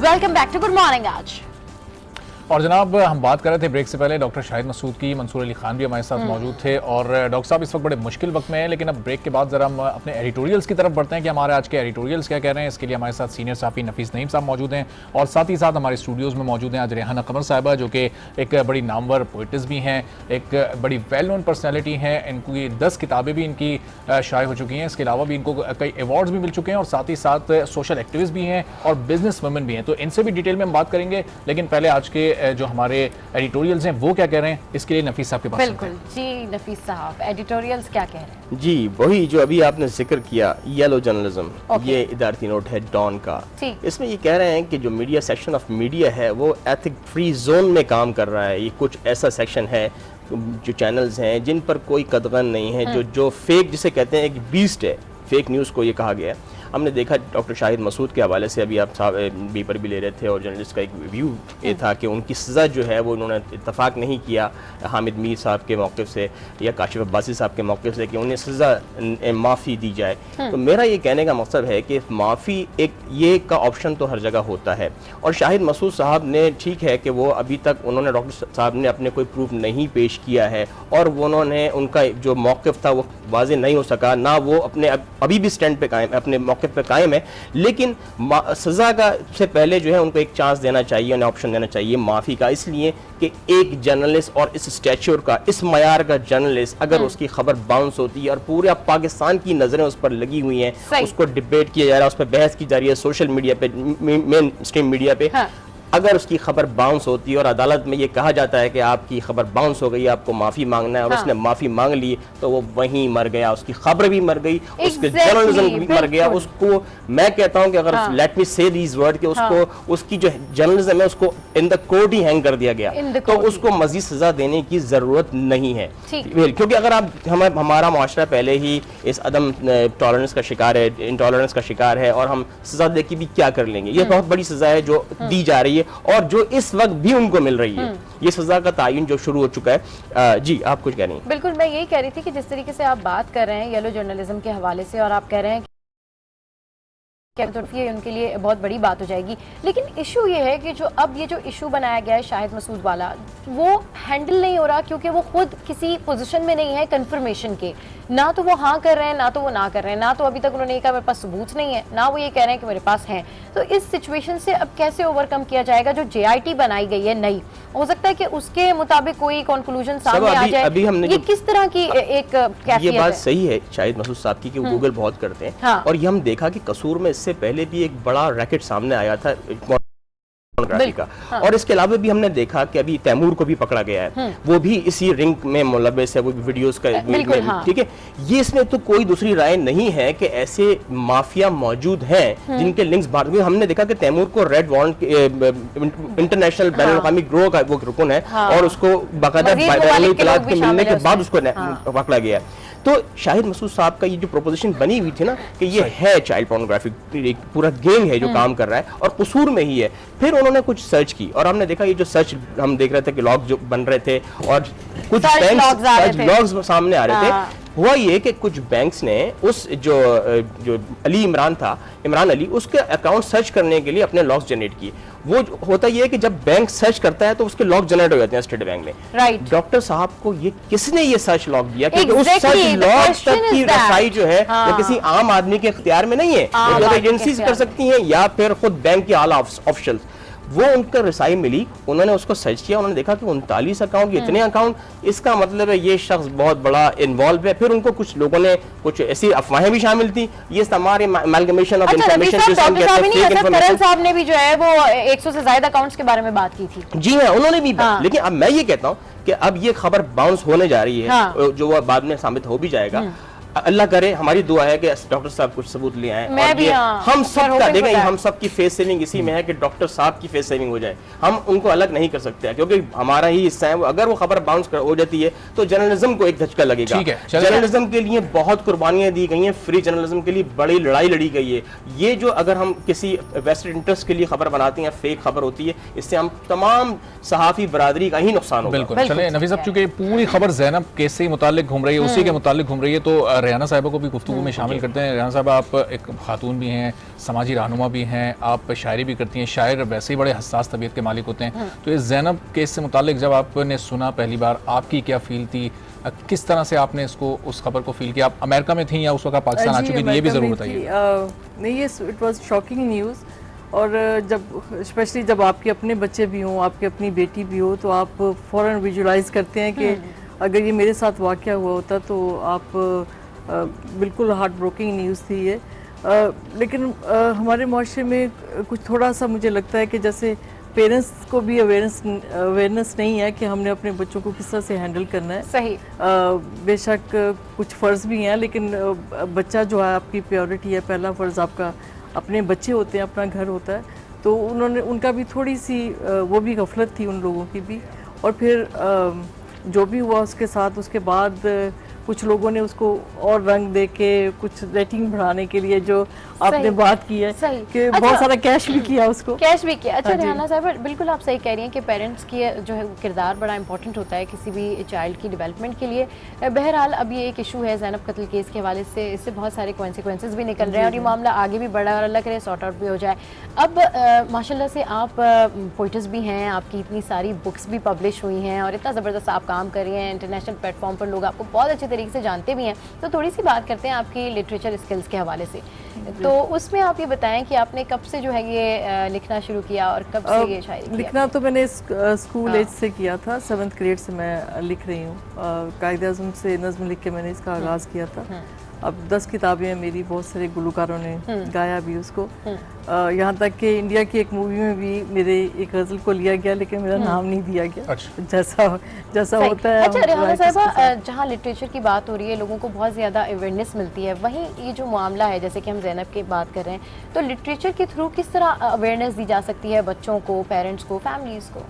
Welcome back to good morning आज। और जनाब हम बात कर रहे थे ब्रेक से पहले डॉक्टर शाहिद मसूद की, मंसूर अली खान भी हमारे साथ मौजूद थे, और डॉक्टर साहब इस वक्त बड़े मुश्किल वक्त में हैं। लेकिन अब ब्रेक के बाद जरा हम अपने एडिटोरियल्स की तरफ बढ़ते हैं कि हमारे आज के एडिटोरियल्स क्या कह रहे हैं। इसके लिए हमारे साथ सीनियर सहाफ़ी नफीस नईम साहब मौजूद हैं, और साथ ही साथ हमारे स्टूडियोज़ में मौजूद हैं आज रेहाना कमर साहिबा, जो कि एक बड़ी नामवर पोइटिस भी हैं, एक बड़ी वेल नोन पर्सनैलिटी हैं। इनकी 10 किताबें भी इनकी शाये हो चुकी हैं। इसके अलावा भी इनको कई अवार्ड्स भी मिल चुके हैं, और साथ ही साथ सोशल एक्टिविस्ट भी हैं और बिजनेस वुमेन भी हैं। तो इनसे भी डिटेल में हम बात करेंगे, लेकिन पहले आज के जो हमारे एडिटोरियल्स हैं वो क्या कह रहे हैं, इसके लिए नफीस साहब के पास। बिल्कुल जी, नफीस साहब एडिटोरियल्स क्या कह रहे हैं? जी वही जो अभी आपने जिक्र किया, येलो जर्नलिज्म, ये इदारती नोट है डॉन का। इसमें ये कह रहे हैं कि जो मीडिया सेक्शन ऑफ मीडिया है वो एथिक फ्री जोन में काम कर रहा है। ये कुछ ऐसा सेक्शन है जो चैनल्स हैं जिन पर कोई कदगन नहीं है, जो फेक जिसे कहते हैं एक बीस्ट है, फेक न्यूज़ को ये कहा गया है। हमने देखा डॉक्टर शाहिद मसूद के हवाले से अभी आप पेपर भी ले रहे थे, और जर्नलिस्ट का एक व्यू ये था कि उनकी सज़ा जो है वो उन्होंने इत्तफाक नहीं किया हामिद मीर साहब के मौक़िफ़ से या काशिफ अब्बासी साहब के मौक़िफ़ से कि उन्हें सज़ा माफ़ी दी जाए। तो मेरा ये कहने का मकसद है कि माफ़ी एक ये का ऑप्शन तो हर जगह होता है, और शाहिद मसूद साहब ने ठीक है कि वो अभी तक उन्होंने डॉक्टर साहब ने अपने कोई प्रूफ नहीं पेश किया है, और वो उन्होंने उनका जो मौक़िफ़ था वो वाज़े नहीं हो सका, ना वो अपने अभी भी स्टैंड पे कायम अपने मौक़िफ़ पे कायम है। लेकिन सज़ा का से पहले जो है उनको एक चांस देना चाहिए, उन्हें ऑप्शन देना चाहिए माफ़ी का, इसलिए कि एक जर्नलिस्ट और इस स्टैचर का, इस मयार का जर्नलिस्ट अगर उसकी खबर बाउंस होती है और पूरे पाकिस्तान की नज़रें उस पर लगी हुई हैं, उसको डिबेट किया जा रहा है, उस पर बहस की जा रही है सोशल मीडिया पे, मेन स्ट्रीम मीडिया पे, अगर उसकी खबर बाउंस होती है और अदालत में ये कहा जाता है कि आपकी खबर बाउंस हो गई, आपको माफ़ी मांगना है, और उसने माफ़ी मांग ली, तो वो वहीं मर गया, उसकी खबर भी मर गई, उसके जर्नलिज्म भी मर गया। उसको मैं कहता हूं कि अगर लेट मी से दीज वर्ड कि उसको उसकी जो जर्नलिज्म है उसको in the court he hang कर दिया गया, तो उसको मजीद सजा देने की जरूरत नहीं है। क्योंकि अगर आप हमारा मुआशरा पहले ही इस अदम टॉलरेंस का शिकार है, इंटॉलरेंस का शिकार है, और हम सजा दे के भी क्या कर लेंगे। ये बहुत बड़ी सजा है जो दी जा रही है, और जो इस वक्त भी उनको मिल रही है। ये सजा का तायन जो शुरू हो चुका है। जी आप कुछ कह रही हैं? बिल्कुल, मैं यही कह रही थी कि जिस तरीके से आप बात कर रहे हैं येलो जर्नलिज्म के हवाले से, और आप कह रहे हैं उनके लिए बहुत बड़ी बात हो जाएगी। लेकिन इशू ये है कि जो अब ये जो इशू बनाया गया है शाहिद मसूद वाला, वो हैंडल नहीं हो रहा क्योंकि वो खुद किसी पोजीशन में नहीं है कंफर्मेशन के। ना तो वो हाँ कर रहे हैं, ना तो वो ना कर रहे हैं, ना तो अभी तक उन्होंने कहा मेरे पास सबूत नहीं है, ना वो ये कह रहे हैं कि मेरे पास है। तो इस सिचुएशन से अब कैसे ओवरकम किया जाएगा? जो JIT बनाई गई है नई, हो सकता है कि उसके मुताबिक कोई कंक्लूजन सामने आ जाए। अभी हमने ये किस तरह की एक ये बात सही है शाहिद मसूद साहब की कि वो गूगल बहुत करते हैं। हाँ। और ये हम देखा कि कसूर में इससे पहले भी एक बड़ा रैकेट सामने आया था का। हाँ। और इसके अलावा भी हमने देखा कि अभी तैमूर को भी पकड़ा गया है, वो भी इसी रिंग में मुलव्वस है, वो वीडियोस का ठीक है। ये इसमें तो कोई दूसरी राय नहीं है कि ऐसे माफिया मौजूद हैं जिनके लिंक्स बाहर। हमने देखा कि तैमूर को रेड वारंट इंटरनेशनल बैनुल अक़वामी गिरोह का वो रुकन है और उसको बाकायदा बैनुल इत्तलात के मिलने के बाद उसको पकड़ा गया है। तो शाहिद मसूद साहब का ये जो प्रोपोजिशन बनी हुई थी ना कि ये है चाइल्ड पोर्नोग्राफी, एक पूरा गैंग है जो काम कर रहा है और कसूर में ही है। फिर उन्होंने कुछ सर्च की और हमने देखा ये जो सर्च हम देख रहे थे कि लॉग जो बन रहे थे और कुछ लॉग्स सामने आ रहे थे। हुआ ये कि कुछ बैंक्स ने उस जो इमरान अली उसके अकाउंट सर्च करने के लिए अपने लॉग्स जनरेट किए। वो होता ये है कि जब बैंक सर्च करता है तो उसके लॉग जनरेट हो जाते हैं स्टेट बैंक में। राइट। डॉक्टर साहब को ये किसने ये सर्च लॉग दिया? क्योंकि उस सर्च लॉग तक की रसाई जो है वो किसी आम आदमी के इख्तियार में नहीं है, वो एजेंसीज कर सकती हैं या फिर खुद बैंक के आला ऑफिशियल्स। वो उनका रसाई मिली, उन्होंने उसको सर्च किया, उन्होंने देखा कि 39 अकाउंट, इतने अकाउंट, इसका मतलब है ये शख्स बहुत बड़ा इन्वॉल्व है। फिर उनको कुछ लोगों ने कुछ ऐसी अफवाहें भी शामिल थी, ये हमारे अमलगमेशन ऑफ इंफॉर्मेशन सिस्टम करन साहब ने भी जो है वो 100 से ज्यादा अकाउंट्स के बारे में बात की थी। जी हाँ, उन्होंने भी। लेकिन अब मैं ये कहता हूँ कि अब ये खबर बाउंस होने जा रही है, जो वो बाद में साबित हो भी जाएगा। अल्लाह करे, हमारी दुआ है कि डॉक्टर साहब कुछ सबूत ले आए। हम सब का देखें, हम सब की फेस सेविंग इसी में है कि डॉक्टर साहब की फेस सेविंग हो जाए। हम उनको अलग नहीं कर सकते क्योंकि हमारा ही हिस्सा है। अगर वो खबर बाउंस हो जाती है तो जर्नलिज्म को एक धचका लगेगा। जर्नलिज्म के लिए बहुत कुर्बानियां दी गई हैं, फ्री जर्नलिज्म के लिए बड़ी लड़ाई लड़ी गई है। ये जो अगर हम किसी वेस्टेड इंटरेस्ट के लिए खबर बनाते हैं, फेक खबर होती है, इससे हम तमाम सहाफी बरादरी का ही नुकसान होगा। बिल्कुल। चलिए नवीस साहब, चूंकि पूरी खबर ज़ैनब केस से मुतालिक घूम रही है, उसी के मुतालिक घूम रही है, तो रेहाना साहिबा को भी गुफ्तगू में शामिल करते हैं। रेहाना साहिबा, आप एक खातून भी हैं, समाजी रहनुमा भी हैं, आप शायरी भी करती हैं। शायर वैसे ही बड़े हसास तबीयत के मालिक होते हैं। तो इस ज़ैनब केस से मुतालिक जब आपने सुना पहली बार, आपकी क्या फील थी? किस तरह से आपने इसको, उस खबर को फील किया? आप अमेरिका में थी या उस वक्त आप पाकिस्तान आ चुकी थी? ये भी ज़रूर बताइए। नहीं, ये इट वाज शॉकिंग न्यूज़। और जब स्पेशली जब आपके अपने बच्चे भी हों, आपकी अपनी बेटी भी हो, तो आप फ़ौरन विजुलाइज करते हैं कि अगर ये मेरे साथ वाक़या हुआ होता तो आप बिल्कुल हार्ट ब्रोकिंग न्यूज़ थी ये। लेकिन हमारे माशरे में कुछ थोड़ा सा मुझे लगता है कि जैसे पेरेंट्स को भी अवेयरनेस नहीं है कि हमने अपने बच्चों को किस तरह से हैंडल करना है। सही। बेशक कुछ फ़र्ज़ भी हैं, लेकिन बच्चा जो है आपकी प्रायोरिटी है। पहला फ़र्ज़ आपका अपने बच्चे होते हैं, अपना घर होता है। तो उनका भी थोड़ी सी वो भी गफलत थी उन लोगों की भी। और फिर जो भी हुआ उसके साथ, उसके बाद कुछ लोगों ने उसको और रंग दे के कुछ रेटिंग बढ़ाने के लिए जो आपने बात की है कि बहुत सारा कैश भी किया, उसको कैश भी किया। अच्छा रेहाना साहब, बिल्कुल आप सही कह रही हैं कि पेरेंट्स की जो है किरदार बड़ा इंपॉर्टेंट होता है किसी भी चाइल्ड की डेवलपमेंट के लिए। बहरहाल अब ये एक इशू है ज़ैनब कत्ल केस के हवाले से, इससे बहुत सारे कॉन्सिक्वेंसेस भी निकल रहे हैं और ये मामला आगे भी बढ़ा और अल्लाह करे सॉर्ट आउट भी हो जाए। अब माशाल्लाह से आप पोइट्स भी हैं, आपकी इतनी सारी बुक्स भी पब्लिश हुई हैं और इतना ज़बरदस्त आप काम कर रही हैं, इंटरनेशनल प्लेटफॉर्म पर लोग आपको बहुत अच्छे तरीके से जानते भी हैं। तो थोड़ी सी बात करते हैं आपकी लिटरेचर स्किल्स के हवाले से। तो उसमें आप ये बताएं कि आपने कब से जो है ये लिखना शुरू किया और कब से ये शायरी लिखना? तो मैंने स्कूल एज से किया था, 7th ग्रेड से मैं लिख रही हूँ। कायदे-ए-आज़म से नज़्म लिख के मैंने इसका आगाज़ किया था। अब 10 किताबें हैं मेरी, बहुत सारे गुलकारों ने गाया भी उसको। यहाँ तक कि इंडिया की एक मूवी में भी मेरे एक गज़ल को लिया गया, लेकिन मेरा नाम नहीं दिया गया। जैसा होता है। अच्छा रेहाना साहिबा, जहाँ लिटरेचर की बात हो रही है, लोगों को बहुत ज़्यादा अवेयरनेस मिलती है, वहीं ये जो मामला है जैसे कि हम ज़ैनब की बात कर रहे हैं, तो लिटरेचर के थ्रू किस तरह अवेयरनेस दी जा सकती है बच्चों को, पेरेंट्स को, फैमिलीज़ को?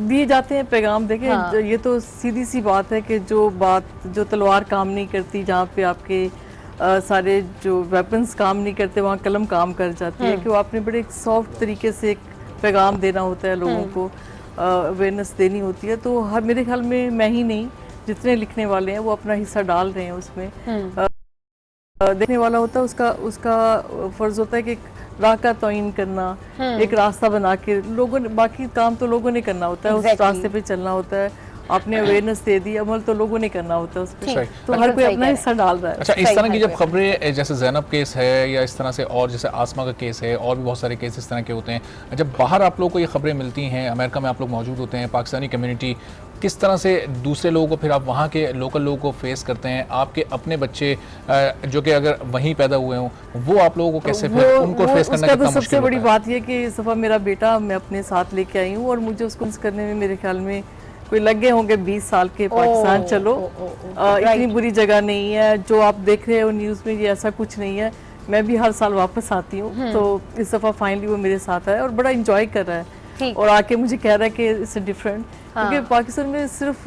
दिए जाते हैं पैगाम। देखें ये तो सीधी सी बात है कि जो तलवार काम नहीं करती, जहाँ पे आपके सारे जो वेपन्स काम नहीं करते, वहाँ कलम काम कर जाती है। कि वो आपने बड़े सॉफ्ट तरीके से एक पैगाम देना होता है लोगों को, अवेयरनेस देनी होती है। तो मेरे ख्याल में मैं ही नहीं, जितने लिखने वाले हैं वो अपना हिस्सा डाल रहे हैं उसमें। देखने वाला होता है उसका फर्ज होता है कि राह का तयन करना, एक रास्ता बना के लोगों ने, बाकी काम तो लोगों ने करना होता है, उस रास्ते पे चलना होता है, आपने अवेयरनेस दे दी, अमल तो लोगों ने करना होता है उस पर, तो हर कोई अपना हिस्सा डाल रहा है। अच्छा, इस तरह की जब खबरें जैसे ज़ैनब केस है या इस तरह से और जैसे आसमा का केस है और भी बहुत सारे केस इस तरह के होते हैं, जब बाहर आप लोग को ये खबरें मिलती हैं, अमेरिका में आप लोग मौजूद होते हैं, पाकिस्तानी कम्युनिटी किस तरह से दूसरे लोगों को, फिर आप वहाँ के लोकल लोगों को फेस करते हैं, आपके अपने बच्चे जो कि अगर वहीं पैदा हुए हों, वो आप लोगों को कैसे फिर उनको फेस करना कितना मुश्किल सबसे बड़ी बात यह कि इस दफ़ा मेरा बेटा मैं अपने साथ लेके आई हूँ और मुझे उसको करने में मेरे ख्याल में कोई लग गए होंगे 20 साल के। पाकिस्तान चलो इतनी बुरी जगह नहीं है, जो आप देख रहे हो न्यूज़ में ये ऐसा कुछ नहीं है। मैं भी हर साल वापस आती हूँ, तो इस दफ़ा फाइनली वो मेरे साथ है और बड़ा इंजॉय कर रहा है और आके मुझे कह रहा है कि इट्स डिफरेंट, क्योंकि पाकिस्तान में सिर्फ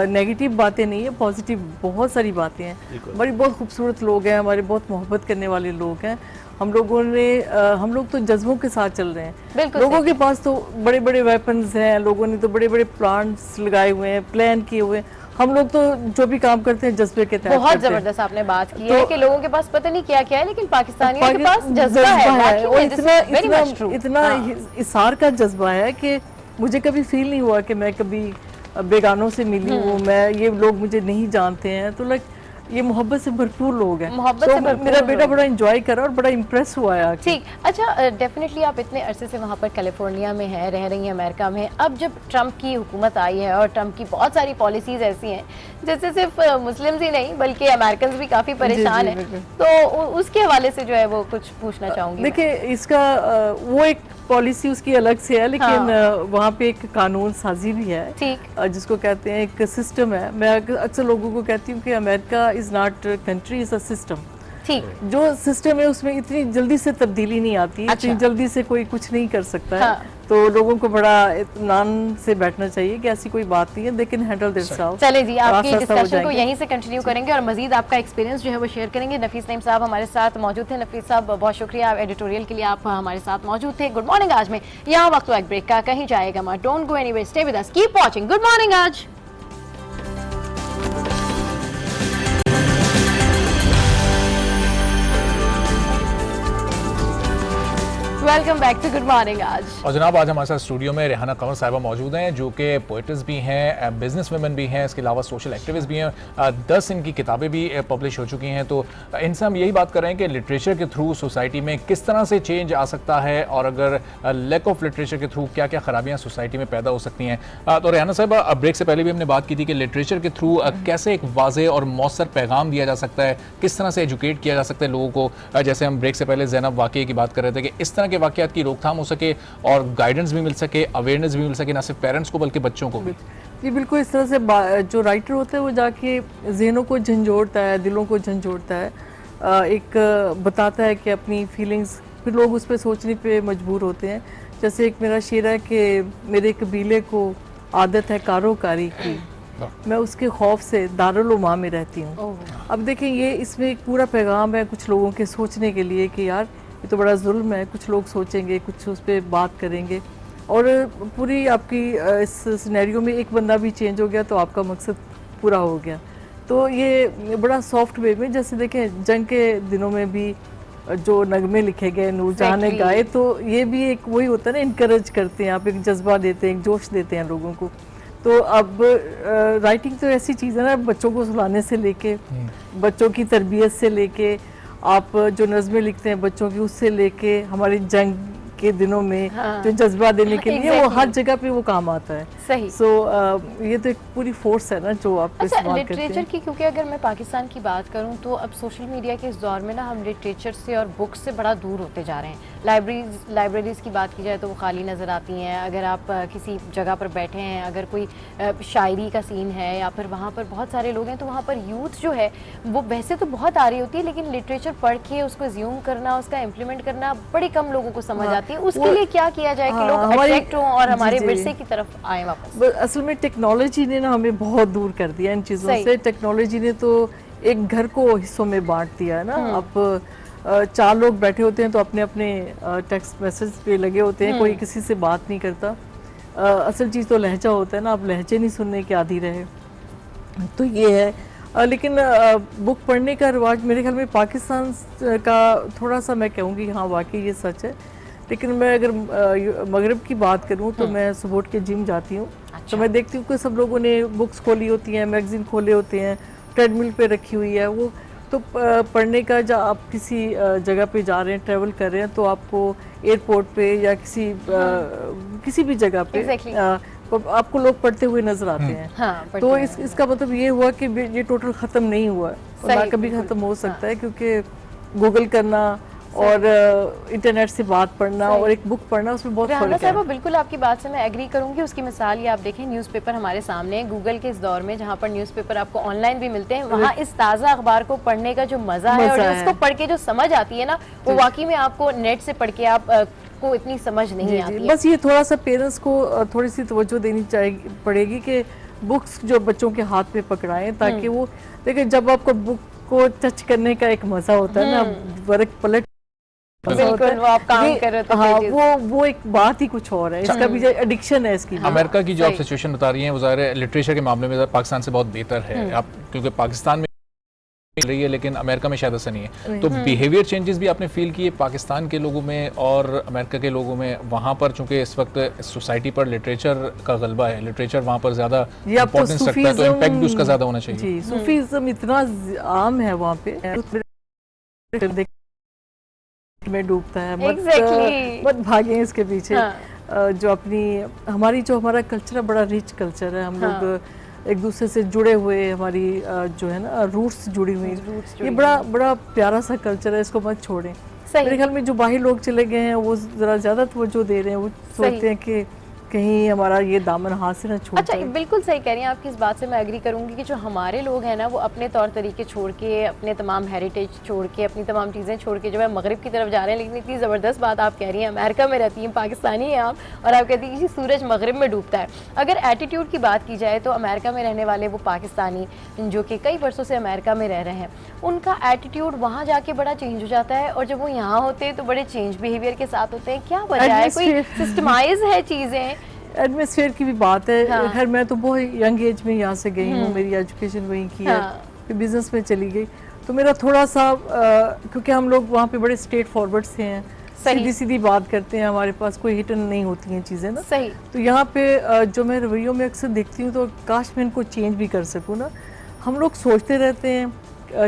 नेगेटिव बातें नहीं है, पॉजिटिव बहुत सारी बातें हैं। हमारे बहुत खूबसूरत लोग हैं, हमारे बहुत मोहब्बत करने वाले लोग हैं। हम लोग तो जज्बों के साथ चल रहे हैं। लोगों के पास तो बड़े बड़े वेपन्स हैं, लोगों ने तो बड़े बड़े प्लांट्स लगाए हुए हैं, प्लान किए हुए हैं। हम लोग तो जो भी काम करते हैं जज्बे के तहत। बहुत जबरदस्त आपने बात की है कि लोगों के पास पता नहीं क्या क्या है, लेकिन पाकिस्तानियों के पास जज्बा है और इतना इसार का जज्बा है कि मुझे कभी फील नहीं हुआ कि मैं कभी बेगानों से मिली हूँ, मैं ये लोग मुझे नहीं जानते हैं, तो लाइक ये मोहब्बत से भरपूर लोग हैं। मोहब्बत तो से भरपूर मेरा बेटा बड़ा एंजॉय कर रहा है और बड़ा इम्प्रेस हुआ है। ठीक, अच्छा, डेफिनेटली आप इतने अरसे से वहाँ पर कैलिफोर्निया में हैं, रह रही हैं, अमेरिका में। अब जब ट्रंप की हुकूमत आई है और ट्रंप की बहुत सारी पॉलिसीज ऐसी हैं जिससे सिर्फ मुस्लिम्स ही नहीं बल्कि अमेरिकन भी काफ़ी परेशान हैं, तो उसके हवाले से जो है वो कुछ पूछना चाहूँगी। देखिए, इसका वो एक पॉलिसी उसकी अलग से है, लेकिन वहाँ पे एक कानून साजी भी है, जिसको कहते हैं एक सिस्टम है। मैं अक्सर लोगों को कहती हूँ कि America is not country, is a system. ठीक, जो सिस्टम है उसमें इतनी जल्दी से तब्दीली नहीं आती, इतनी जल्दी से कोई कुछ नहीं कर सकता है। तो लोगों को बड़ा इत्मीनान से बैठना चाहिए कि ऐसी कोई बात नहीं है, दे कैन हैंडल देयरसेल्फ। चले जी, आपकी डिस्कशन को यहीं से कंटिन्यू करेंगे और मजीद आपका एक्सपीरियंस जो है वो शेयर करेंगे। नफीस नईम साहब हमारे साथ मौजूद थे। नफीस साहब, बहुत शुक्रिया, एडिटोरियल के लिए आप हमारे साथ मौजूद थे। गुड मॉर्निंग आज में यहाँ वक्त हुआ एक ब्रेक का, कहीं जाएगा मत, don't go anywhere, stay with us, keep watching good morning आज। Welcome back to good morning आज। और जनाब, आज हमारे साथ स्टूडियो में रेहाना कंवर साहिबा मौजूद हैं, जो कि पोइट्स भी हैं, बिजनेस वुमेन भी हैं, इसके अलावा सोशल एक्टिविस्ट भी हैं। 10 इनकी किताबें भी पब्लिश हो चुकी हैं। तो इनसे हम यही बात कर रहे हैं कि लिटरेचर के थ्रू सोसाइटी में किस तरह से चेंज आ सकता है और अगर लैक ऑफ लिटरेचर के थ्रू क्या क्या खराबियाँ सोसाइटी में पैदा हो सकती हैं। तो रेहाना साहिबा, ब्रेक से पहले भी हमने बात की थी कि लिटरेचर के थ्रू कैसे एक वाज़ेह और मौसर पैगाम दिया जा सकता है, किस तरह से एजुकेट किया जा सकता है लोगों को। जैसे हम ब्रेक से पहले ज़ैनब वाक़े की बात कर रहे थे कि इस तरह के वाक़यात की रोकथाम हो सके और गाइडेंस भी मिल सके, अवेयरनेस भी मिल सके, ना सिर्फ पेरेंट्स को बल्कि बच्चों को भी। जी बिल्कुल, इस तरह से जो राइटर होता है वो जाके ज़हनों को झंझोड़ता है, दिलों को झंझोड़ता है, एक बताता है कि अपनी फीलिंग्स, फिर लोग उस पर सोचने पे मजबूर होते हैं। जैसे एक मेरा शेर है कि मेरे कबीले को आदत है कारोकारी की, मैं उसके खौफ से दारुल उमा में रहती हूँ। अब देखें, ये इसमें एक पूरा पैगाम है कुछ लोगों के सोचने के लिए कि यार ये तो बड़ा जुल्म है। कुछ लोग सोचेंगे, कुछ उस पर बात करेंगे और पूरी आपकी इस सिनेरियो में एक बंदा भी चेंज हो गया तो आपका मकसद पूरा हो गया। तो ये बड़ा सॉफ्ट वे में, जैसे देखें जंग के दिनों में भी जो नगमे लिखे गए नूरजहां ने गाए, तो ये भी एक वही होता है ना, इनकरेज करते हैं आप, एक जज्बा देते हैं, एक जोश देते हैं लोगों को। तो अब राइटिंग तो ऐसी चीज़ है ना, बच्चों को सुलाने से लेके, बच्चों की तरबियत से लेके, आप जो नज़में लिखते हैं बच्चों की, उससे लेके हमारी जंग के दिनों में जो जज्बा देने के लिए वो हर जगह पे वो काम आता है। सही। ये तो एक पूरी फोर्स है ना जो आप इस्तेमाल करते हैं। लिटरेचर की, क्योंकि अगर मैं पाकिस्तान की बात करूं तो अब सोशल मीडिया के इस दौर में ना हम लिटरेचर से और बुक्स से बड़ा दूर होते जा रहे हैं। लाइब्रेरीज़ की बात की जाए तो वो खाली नज़र आती हैं। अगर आप किसी जगह पर बैठे हैं, अगर कोई शायरी का सीन है या फिर वहाँ पर बहुत सारे लोग हैं, तो वहाँ पर यूथ जो है वो वैसे तो बहुत आ रही होती है, लेकिन लिटरेचर पढ़ के उसको ज्यूम करना, उसका इम्प्लीमेंट करना बड़ी कम लोगों को समझ आती है। उसके लिए क्या किया जाए कि लोग अट्रैक्ट हों और हमारे विरसे की तरफ आए वापस? असल में टेक्नोलॉजी ने ना हमें बहुत दूर कर दिया इन चीज़ों से। टेक्नोलॉजी ने तो एक घर को हिस्सों में बांट दिया है ना। अब 4 लोग बैठे होते हैं तो अपने अपने टेक्स्ट मैसेज पे लगे होते हैं, कोई किसी से बात नहीं करता। असल चीज़ तो लहजा होता है ना, आप लहजे नहीं सुनने के आदी रहे। तो ये है, लेकिन बुक पढ़ने का रिवाज मेरे ख्याल में पाकिस्तान का थोड़ा सा मैं कहूँगी हाँ वाकई ये सच है। लेकिन मैं अगर मगरब की बात करूँ तो मैं सुबह उठ के जिम जाती हूँ। अच्छा। तो मैं देखती हूँ कि सब लोगों ने बुक्स खोली होती हैं, मैगजीन खोले होते हैं, ट्रेडमिल पे रखी हुई है वो। तो पढ़ने का जब आप किसी जगह पे जा रहे हैं, ट्रैवल कर रहे हैं, तो आपको एयरपोर्ट पे या किसी भी जगह पे आपको लोग पढ़ते हुए नजर आते हैं। हाँ, तो इसका मतलब ये हुआ कि ये टोटल ख़त्म नहीं हुआ और ना कभी ख़त्म हो सकता है, क्योंकि गूगल करना और इंटरनेट से बात पढ़ना और एक बुक पढ़ना उसमें बहुत फर्क है। बिल्कुल आपकी बात से मैं एग्री करूंगी। उसकी मिसाल ये आप देखें, न्यूज़पेपर हमारे सामने है। गूगल के इस दौर में जहाँ पर न्यूज़पेपर आपको ऑनलाइन भी मिलते हैं, वहाँ इस ताज़ा अखबार को पढ़ने का जो मज़ा है और उसको पढ़ के जो समझ आती है ना, वो वाकई में आपको नेट से पढ़ के आप को इतनी समझ नहीं आती है। बस ये थोड़ा सा पेरेंट्स को थोड़ी सी तवज्जो देनी पड़ेगी कि बुक्स जो बच्चों के हाथ में पकड़ाएं, ताकि वो देखिए जब आपको बुक को टच करने का एक मजा होता है ना, वर्क पलट बिल्कुल वो आप काम कर रहे हो। हाँ, वो एक बात ही कुछ और है। इसका भी एडिक्शन है इसकी। अमेरिका की जो आप सिचुएशन बता रही हैं वो ज़ाहिर है लिटरेचर के मामले में पाकिस्तान से बहुत बेहतर है। आप क्योंकि पाकिस्तान में रही है लेकिन अमेरिका में शायद ऐसा नहीं है। तो बिहेवियर चेंजेस भी आपने फील किए पाकिस्तान के लोगों में और अमेरिका के लोगों में? वहाँ पर चूंकि इस वक्त सोसाइटी पर लिटरेचर का गलबा है, लिटरेचर वहाँ पर ज़्यादा इंपॉर्टेंस रखता है, तो इम्पैक्ट भी उसका ज़्यादा होना चाहिए। जी, सूफीज़्म इतना आम है वहाँ पे, में डूबता है। मत भागें इसके पीछे। जो हमारा कल्चर है, बड़ा रिच कल्चर है। हम लोग एक दूसरे से जुड़े हुए, हमारी जो है ना रूट्स जुड़ी हुई, ये बड़ा प्यारा सा कल्चर है, इसको मत छोड़ें। मेरे ख्याल में जो बाहर लोग चले गए हैं वो जरा ज्यादा तवज्जो दे रहे हैं, वो सोचते हैं कि कहीं हमारा ये दामन हाथ से ना छूट जाए। अच्छा, बिल्कुल सही कह रही हैं आपकी इस बात से मैं एग्री करूंगी कि जो हमारे लोग हैं ना, वो अपने तौर तरीके छोड़ के, अपने तमाम हेरिटेज छोड़ के, अपनी तमाम चीज़ें छोड़ के जो है मगरिब की तरफ जा रहे हैं। लेकिन इतनी ज़बरदस्त बात आप कह रही हैं, अमेरिका में रहती हैं, पाकिस्तानी हैं आप, और आप कहती हैं कि सूरज मगरिब में डूबता है। अगर एटीट्यूड की बात की जाए तो अमेरिका में रहने वाले वो पाकिस्तानी जो कि कई वर्षों से अमेरिका में रह रहे हैं, उनका एटीट्यूड वहाँ जाके बड़ा चेंज हो जाता है, और जब वो यहाँ होते हैं तो बड़े चेंज बिहेवियर के साथ होते हैं। क्या वजह है? कोई सिस्टमाइज है चीज़ें? एटमॉस्फेयर की भी बात है। हाँ। खैर मैं तो बहुत यंग एज में यहाँ से गई हूँ, मेरी एजुकेशन वहीं की है, फिर बिजनेस में चली गई, तो मेरा थोड़ा सा क्योंकि हम लोग वहाँ पे बड़े स्ट्रेट फॉरवर्ड से हैं, सीधी सीधी बात करते हैं, हमारे पास कोई हिटन नहीं होती हैं चीज़ें ना। सही। तो यहाँ पे जो मैं रवैयों में अक्सर देखती हूँ, तो काश मैं इनको चेंज भी कर सकूँ ना। हम लोग सोचते रहते हैं,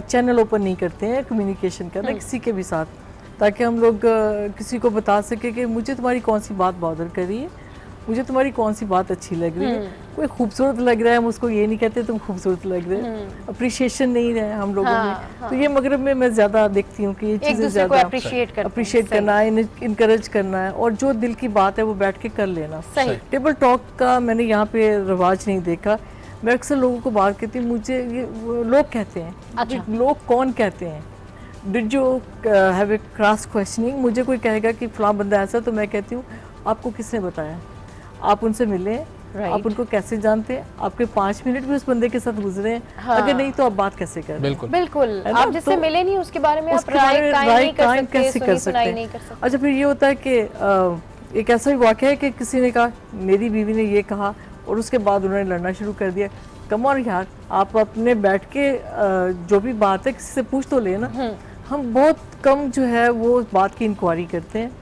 चैनल ओपन नहीं करते हैं कम्युनिकेशन का ना किसी के भी साथ, ताकि हम लोग किसी को बता सके कि मुझे तुम्हारी कौन सी बात बॉदर कर रही है, मुझे तुम्हारी कौन सी बात अच्छी लग रही है। कोई खूबसूरत लग रहा है, हम उसको ये नहीं कहते तुम खूबसूरत लग रहे हैं, अप्रिशिएशन नहीं रहे हम लोगों में। तो ये मगरब में मैं ज़्यादा देखती हूँ कि ये चीज़ें ज़्यादा अप्रिशिएट करना है, इनकरेज करना है, और जो दिल की बात है वो बैठ के कर लेना। टेबल टॉक का मैंने यहाँ पे रिवाज नहीं देखा। मैं अक्सर लोगों को बात कहती हूँ, मुझे ये लोग कहते हैं। अच्छा। लोग कौन कहते हैं? Did you have a cross questioning? मुझे कोई कहेगा कि फलां बंदा ऐसा, तो मैं कहती हूँ आपको किसने बताया? आप उनसे मिले, आप उनको कैसे जानते हैं? आपके 5 मिनट भी उस बंदे के साथ गुजरे हैं? हाँ। अगर नहीं तो आप बात कैसे करें? बिल्कुल आप जिससे मिले नहीं उसके बारे में आप राय कैसे कर सकते हैं? अच्छा, फिर ये होता है कि एक ऐसा ही वाक़या है कि किसी ने कहा मेरी बीवी ने ये कहा, और उसके बाद उन्होंने लड़ना शुरू कर दिया। कम ऑन यार, आप अपने बैठ के जो भी बात है किसी से पूछ तो ले ना। हम बहुत कम जो है वो बात की इंक्वायरी करते हैं।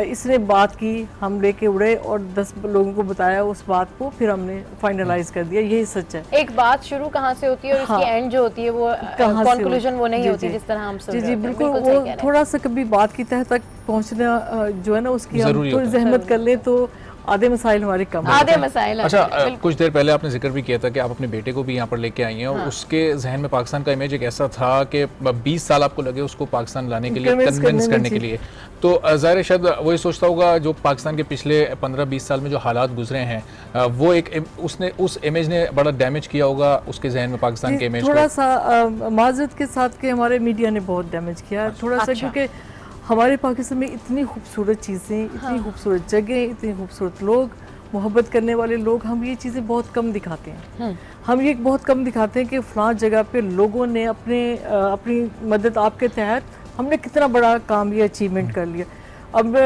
इसने बात की, हम लेके उड़े और 10 लोगों को बताया उस बात को, फिर हमने फाइनलाइज कर दिया। यही सच है। एक बात शुरू कहाँ से होती है और उसकी एंड जो होती है वो कंक्लूजन वो नहीं होती जिस तरह हम समझ रहे हैं। जी बिल्कुल, वो थोड़ा सा कभी बात की तह तक पहुँचना जो है ना, उसकी हम थोड़ी जहमत कर लें तो आधे मसाइल हमारे कम आधे मसाइल। अच्छा, कुछ देर पहले आपने जिक्र भी किया था कि आप अपने बेटे को भी यहाँ पर लेके आई हैं, और उसके जहन में पाकिस्तान का इमेज एक ऐसा था कि 20 साल आपको लगे उसको पाकिस्तान लाने के लिए, कन्विंस करने के लिए। तो ज़ाहिर शायद वही सोचता होगा जो पाकिस्तान के पिछले 15-20 साल में जो हालात गुजरे हैं, वो उसने उस इमेज ने बड़ा डैमेज किया होगा उसके जहन में पाकिस्तान के इमेज। थोड़ा सा माजरत के साथ के हमारे मीडिया ने बहुत डैमेज किया थोड़ा सा, क्योंकि हमारे पाकिस्तान में इतनी खूबसूरत चीज़ें, इतनी खूबसूरत जगह, इतने खूबसूरत लोग, मोहब्बत करने वाले लोग, हम ये चीज़ें बहुत कम दिखाते हैं। हम ये बहुत कम दिखाते हैं कि फ़लाँ जगह पे लोगों ने अपनी मदद आपके तहत हमने कितना बड़ा काम, ये अचीवमेंट कर लिया। अब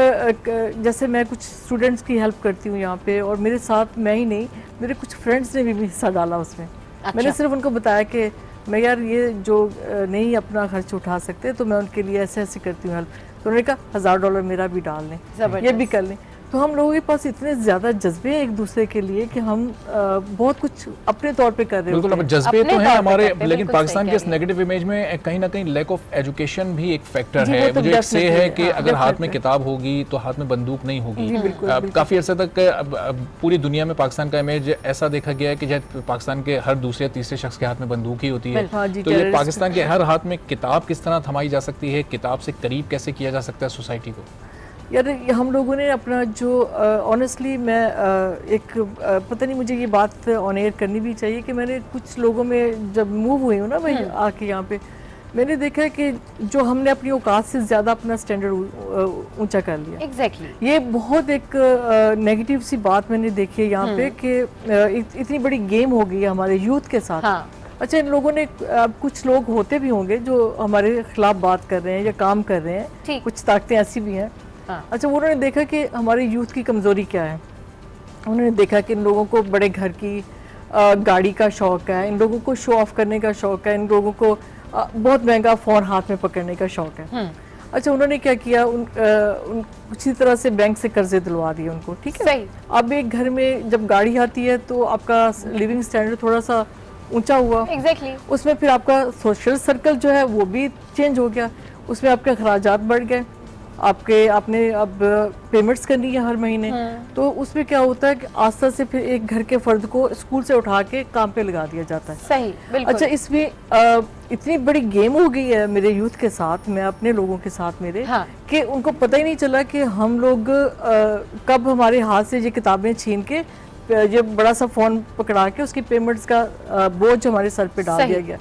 जैसे मैं कुछ स्टूडेंट्स की हेल्प करती हूँ यहाँ पे, और मेरे साथ मैं ही नहीं, मेरे कुछ फ्रेंड्स ने भी हिस्सा डाला उसमें। अच्छा। मैंने सिर्फ उनको बताया कि मैं यार ये जो नहीं अपना खर्च उठा सकते तो मैं उनके लिए ऐसे ऐसे करती हूँ हेल्प। तो उन्होंने कहा $1000 मेरा भी डाल लें, ये भी कर लें। तो हम लोगों के पास इतने ज़्यादा जज्बे हैं एक दूसरे के लिए कि हम बहुत कुछ अपने तौर पे कर रहे हैं। बिल्कुल, अब जज्बे तो हैं हमारे, लेकिन पाकिस्तान के इस नेगेटिव इमेज में कहीं ना कहीं लैक ऑफ एजुकेशन भी एक फैक्टर है। मुझे एक से है कि अगर हाथ में किताब होगी तो हाथ में बंदूक नहीं होगी। काफ़ी अर्से तक पूरी दुनिया में पाकिस्तान का इमेज ऐसा देखा गया है कि शायद पाकिस्तान के हर दूसरे तीसरे शख्स के हाथ में बंदूक ही होती है। तो ये पाकिस्तान के हर हाथ में किताब किस तरह थमाई जा सकती है, किताब से करीब कैसे किया जा सकता है सोसाइटी को? यार हम लोगों ने अपना जो ऑनेस्टली मैं पता नहीं, मुझे ये बात ऑन एयर करनी भी चाहिए कि मैंने कुछ लोगों में जब मूव हुई हूँ ना भाई आके यहाँ पे, मैंने देखा है कि जो हमने अपनी औकात से ज़्यादा अपना स्टैंडर्ड ऊंचा कर लिया। एग्जैक्टली ये बहुत एक नेगेटिव सी बात मैंने देखी है यहाँ पे कि इतनी बड़ी गेम हो गई है हमारे यूथ के साथ। अच्छा, इन लोगों ने अब कुछ लोग होते भी होंगे जो हमारे खिलाफ बात कर रहे हैं या काम कर रहे हैं, कुछ ताकतें ऐसी भी हैं। अच्छा, उन्होंने देखा कि हमारे यूथ की कमज़ोरी क्या है। उन्होंने देखा कि इन लोगों को बड़े घर की गाड़ी का शौक़ है, इन लोगों को शो ऑफ करने का शौक़ है, इन लोगों को बहुत महंगा फ़ोन हाथ में पकड़ने का शौक़ है। अच्छा, उन्होंने क्या किया, उसी तरह से बैंक से कर्जे दिलवा दिए उनको। ठीक है, अब एक घर में जब गाड़ी आती है तो आपका लिविंग स्टैंडर्ड थोड़ा सा ऊंचा हुआ। उसमें फिर आपका सोशल सर्कल जो है वो भी चेंज हो गया, उसमें आपके अखराजात बढ़ गए, आपने अब पेमेंट्स करनी है हर महीने। तो उसमें क्या होता है कि आस्था से फिर एक घर के फर्द को स्कूल से उठा के काम पे लगा दिया जाता है। सही, बिल्कुल। अच्छा, इसमें इतनी बड़ी गेम हो गई है मेरे यूथ के साथ, मैं अपने लोगों के साथ मेरे, कि उनको पता ही नहीं चला कि हम लोग कब हमारे हाथ से ये किताबें छीन के ये बड़ा सा फ़ोन पकड़ा के उसकी पेमेंट्स का बोझ हमारे सर पे डाल दिया गया।